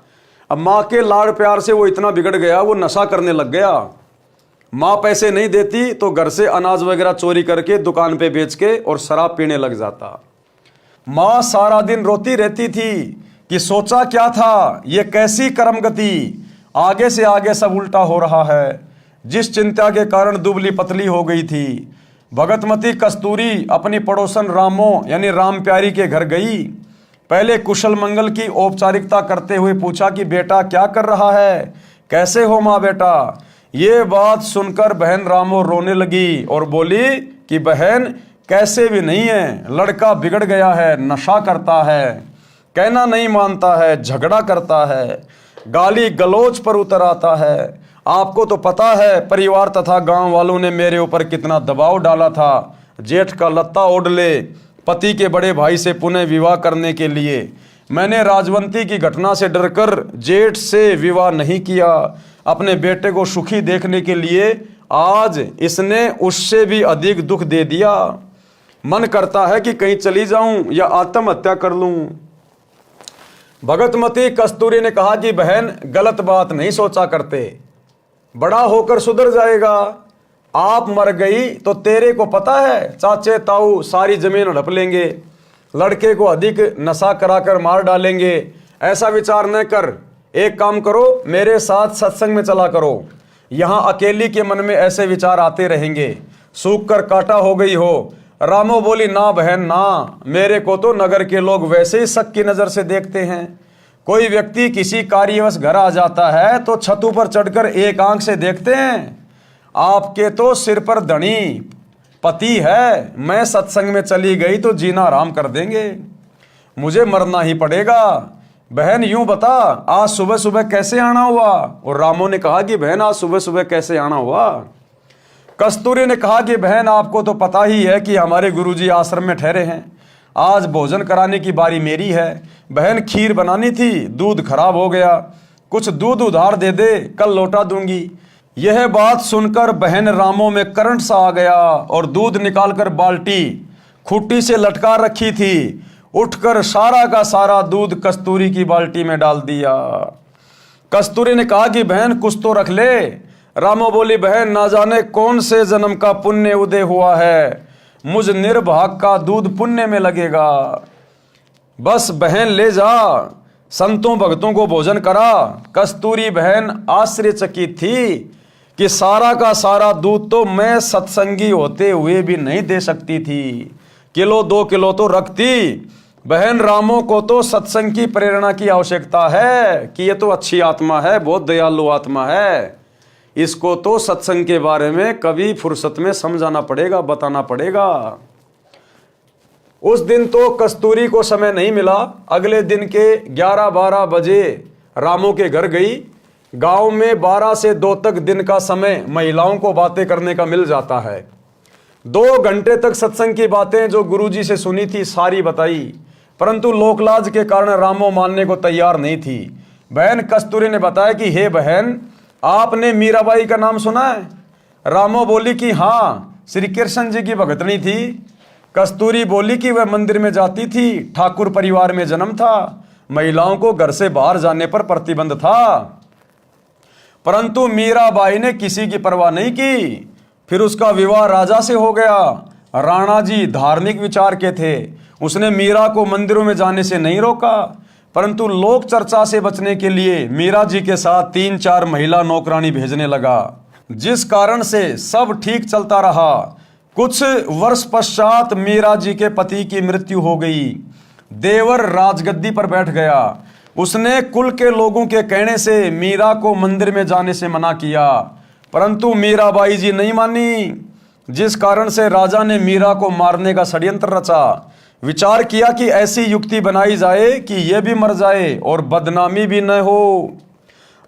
अब माँ के लाड़ प्यार से वो इतना बिगड़ गया, वो नशा करने लग गया। माँ पैसे नहीं देती तो घर से अनाज वगैरह चोरी करके दुकान पे बेच के और शराब पीने लग जाता। माँ सारा दिन रोती रहती थी कि सोचा क्या था, ये कैसी कर्म गति, आगे से आगे सब उल्टा हो रहा है। जिस चिंता के कारण दुबली पतली हो गई थी। भगतमती कस्तूरी अपनी पड़ोसन रामो यानी राम प्यारी के घर गई। पहले कुशल मंगल की औपचारिकता करते हुए पूछा कि बेटा क्या कर रहा है, कैसे हो माँ बेटा। ये बात सुनकर बहन रामो रोने लगी और बोली कि बहन कैसे भी नहीं है, लड़का बिगड़ गया है, नशा करता है, कहना नहीं मानता है, झगड़ा करता है, गाली गलौज पर उतर आता है। आपको तो पता है परिवार तथा गांव वालों ने मेरे ऊपर कितना दबाव डाला था। जेठ का लत्ता ओढ़ ले पति के बड़े भाई से पुनः विवाह करने के लिए। मैंने राजवंती की घटना से डरकर जेठ से विवाह नहीं किया। अपने बेटे को सुखी देखने के लिए आज इसने उससे भी अधिक दुख दे दिया। मन करता है कि कहीं चली जाऊं या आत्महत्या कर लूं। भगतमती कस्तूरी ने कहा कि बहन गलत बात नहीं सोचा करते, बड़ा होकर सुधर जाएगा। आप मर गई तो तेरे को पता है चाचे ताऊ सारी जमीन हड़प लेंगे, लड़के को अधिक नशा कराकर मार डालेंगे। ऐसा विचार न कर, एक काम करो, मेरे साथ सत्संग में चला करो। यहाँ अकेली के मन में ऐसे विचार आते रहेंगे, सूख कर काटा हो गई हो। रामो बोली ना बहन ना, मेरे को तो नगर के लोग वैसे ही शक की नजर से देखते हैं। कोई व्यक्ति किसी कार्यवश घर आ जाता है तो छतों पर चढ़कर एक आंख से देखते हैं। आपके तो सिर पर धनी पति है, मैं सत्संग में चली गई तो जीना आराम कर देंगे, मुझे मरना ही पड़ेगा। बहन यूं बता आज सुबह सुबह कैसे आना हुआ। और रामो ने कहा कि बहन आज सुबह सुबह कैसे आना हुआ। कस्तूरी ने कहा कि बहन आपको तो पता ही है कि हमारे गुरुजी आश्रम में ठहरे हैं, आज भोजन कराने की बारी मेरी है। बहन खीर बनानी थी, दूध खराब हो गया, कुछ दूध उधार दे दे, कल लौटा दूंगी। यह बात सुनकर बहन रामो में करंट सा आ गया और दूध निकालकर बाल्टी खूंटी से लटका रखी थी, उठकर सारा का सारा दूध कस्तूरी की बाल्टी में डाल दिया। कस्तूरी ने कहा कि बहन कुछ तो रख ले। रामो बोली, बहन ना जाने कौन से जन्म का पुण्य उदय हुआ है, मुझ निर्भाग का दूध पुण्य में लगेगा। बस बहन ले जा, संतों भक्तों को भोजन करा। कस्तूरी बहन आश्चर्यचकित थी कि सारा का सारा दूध तो मैं सत्संगी होते हुए भी नहीं दे सकती थी, किलो 2 किलो तो रखती। बहन रामो को तो सत्संग की प्रेरणा की आवश्यकता है कि ये तो अच्छी आत्मा है, बहुत दयालु आत्मा है, इसको तो सत्संग के बारे में कभी फुर्सत में समझाना पड़ेगा, बताना पड़ेगा। उस दिन तो कस्तूरी को समय नहीं मिला। अगले दिन के 11-12 बजे रामो के घर गई। गांव में 12 से 2 तक दिन का समय महिलाओं को बातें करने का मिल जाता है। 2 घंटे तक सत्संग की बातें जो गुरुजी से सुनी थी सारी बताई, परंतु लोकलाज के कारण रामो मानने को तैयार नहीं थी। बहन कस्तूरी ने बताया कि हे बहन, आपने मीराबाई का नाम सुना है? रामो बोली कि हाँ, श्री कृष्ण जी की भगतनी थी। कस्तूरी बोली कि वह मंदिर में जाती थी, ठाकुर परिवार में जन्म था, महिलाओं को घर से बाहर जाने पर प्रतिबंध था। परंतु मीराबाई ने किसी की परवाह नहीं की। फिर उसका विवाह राजा से हो गया। राणा जी धार्मिक विचार के थे, उसने मीरा को मंदिरों में जाने से नहीं रोका, परंतु लोक चर्चा से बचने के लिए मीरा जी के साथ 3-4 महिला नौकरानी भेजने लगा, जिस कारण से सब ठीक चलता रहा। कुछ वर्ष पश्चात मीरा जी के पति की मृत्यु हो गई। देवर राजगद्दी पर बैठ गया। उसने कुल के लोगों के कहने से मीरा को मंदिर में जाने से मना किया, परंतु मीराबाई जी नहीं मानी, जिस कारण से राजा ने मीरा को मारने का षड्यंत्र रचा। विचार किया कि ऐसी युक्ति बनाई जाए कि यह भी मर जाए और बदनामी भी न हो।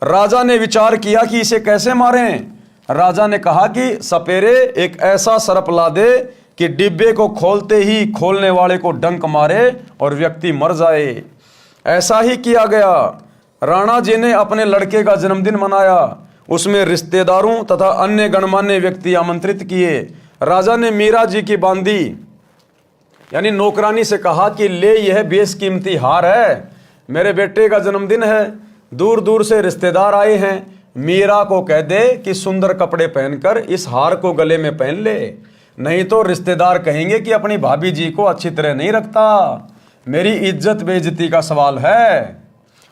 राजा ने विचार किया कि इसे कैसे मारें। राजा ने कहा कि सपेरे एक ऐसा सर्प ला दे कि डिब्बे को खोलते ही खोलने वाले को डंक मारे और व्यक्ति मर जाए। ऐसा ही किया गया। राणा जी ने अपने लड़के का जन्मदिन मनाया। उसमें रिश्तेदारों तथा अन्य गणमान्य व्यक्ति आमंत्रित किए। राजा ने मीरा जी की बांदी यानी नौकरानी से कहा कि ले, यह बेशकीमती हार है, मेरे बेटे का जन्मदिन है, दूर दूर से रिश्तेदार आए हैं, मीरा को कह दे कि सुंदर कपड़े पहनकर इस हार को गले में पहन ले, नहीं तो रिश्तेदार कहेंगे कि अपनी भाभी जी को अच्छी तरह नहीं रखता, मेरी इज्जत बेइज्जती का सवाल है।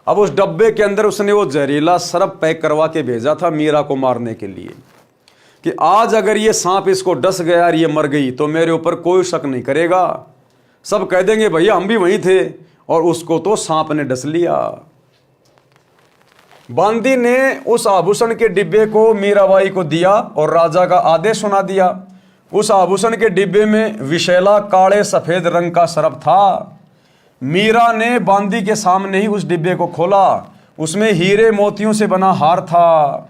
अब उस डब्बे के अंदर उसने वो जहरीला सर्प पैक करवा के भेजा था मीरा को मारने के लिए कि आज अगर ये सांप इसको डस गया और ये मर गई तो मेरे ऊपर कोई शक नहीं करेगा, सब कह देंगे भैया हम भी वहीं थे और उसको तो सांप ने डस लिया। बांदी ने उस आभूषण के डिब्बे को मीराबाई को दिया और राजा का आदेश सुना दिया। उस आभूषण के डिब्बे में विशैला काले सफेद रंग का सर्प था। मीरा ने बांदी के सामने ही उस डिब्बे को खोला। उसमें हीरे मोतियों से बना हार था।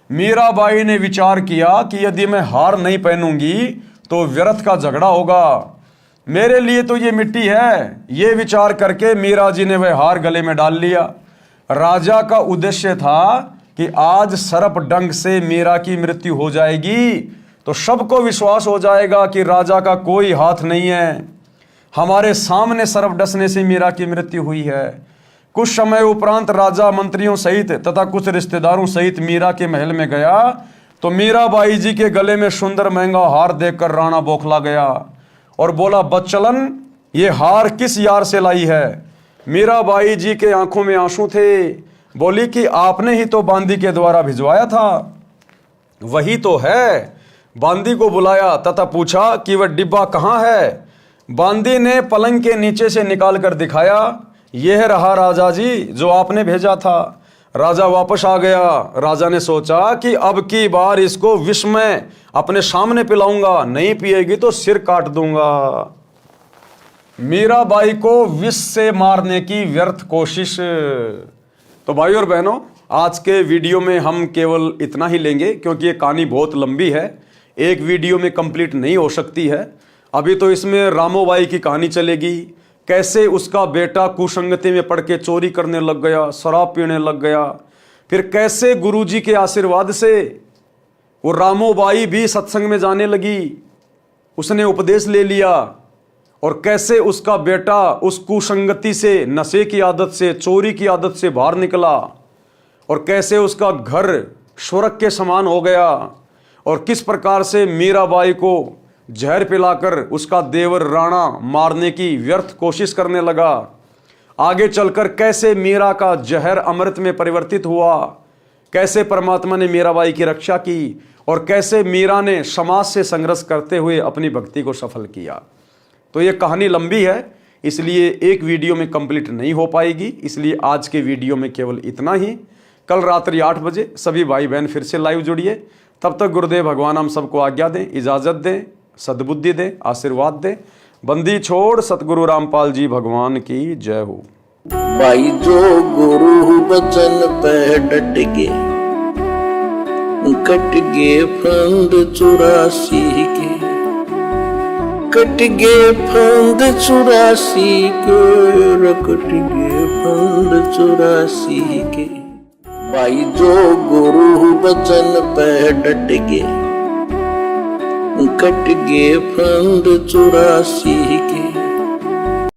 मीराबाई ने विचार किया कि यदि मैं हार नहीं पहनूंगी तो व्यर्थ का झगड़ा होगा, मेरे लिए तो ये मिट्टी है। ये विचार करके मीरा जी ने वह हार गले में डाल लिया। राजा का उद्देश्य था कि आज सर्प डंक से मीरा की मृत्यु हो जाएगी तो सबको विश्वास हो जाएगा कि राजा का कोई हाथ नहीं है, हमारे सामने सर्प डसने से मीरा की मृत्यु हुई है। कुछ समय उपरांत राजा मंत्रियों सहित तथा कुछ रिश्तेदारों सहित मीरा के महल में गया तो मीराबाई जी के गले में सुंदर महंगा हार देखकर राणा बौखला गया और बोला, बच्चलन ये हार किस यार से लाई है? मीराबाई जी के आंखों में आंसू थे। बोली कि आपने ही तो बांदी के द्वारा भिजवाया था। वही तो है। बांदी को बुलाया तथा पूछा कि वह डिब्बा कहाँ है। बांदी ने पलंग के नीचे से निकाल कर दिखाया, यह रहा राजा जी जो आपने भेजा था। राजा वापस आ गया। राजा ने सोचा कि अब की बार इसको विष में अपने सामने पिलाऊंगा, नहीं पिएगी तो सिर काट दूंगा। मीराबाई को विष से मारने की व्यर्थ कोशिश। तो भाई और बहनों, आज के वीडियो में हम केवल इतना ही लेंगे क्योंकि ये कहानी बहुत लंबी है, एक वीडियो में कंप्लीट नहीं हो सकती है। अभी तो इसमें रामोबाई की कहानी चलेगी, कैसे उसका बेटा कुसंगति में पड़ के चोरी करने लग गया, शराब पीने लग गया, फिर कैसे गुरुजी के आशीर्वाद से वो रामोबाई भी सत्संग में जाने लगी, उसने उपदेश ले लिया, और कैसे उसका बेटा उस कुसंगति से, नशे की आदत से, चोरी की आदत से बाहर निकला और कैसे उसका घर स्वर्ग के समान हो गया, और किस प्रकार से मीराबाई को जहर पिलाकर उसका देवर राणा मारने की व्यर्थ कोशिश करने लगा। आगे चलकर कैसे मीरा का जहर अमृत में परिवर्तित हुआ, कैसे परमात्मा ने मीराबाई की रक्षा की, और कैसे मीरा ने समाज से संघर्ष करते हुए अपनी भक्ति को सफल किया। तो ये कहानी लंबी है, इसलिए एक वीडियो में कंप्लीट नहीं हो पाएगी, इसलिए आज के वीडियो में केवल इतना ही। कल रात्रि 8 बजे सभी भाई बहन फिर से लाइव जुड़िए। तब तक गुरुदेव भगवान हम सबको आज्ञा दें, इजाज़त दें, सद्बुद्धि दें, आशीर्वाद दें। बंदी छोड़ सतगुरु रामपाल जी भगवान की जय हो। भाई जो गुरु बचन पे डट के, कट गए फंद 84 के, कट गए फंद 84 के, कट गए फंद 84 के। भाई जो गुरु बचन पे डट के, कट गए फंद 84 के।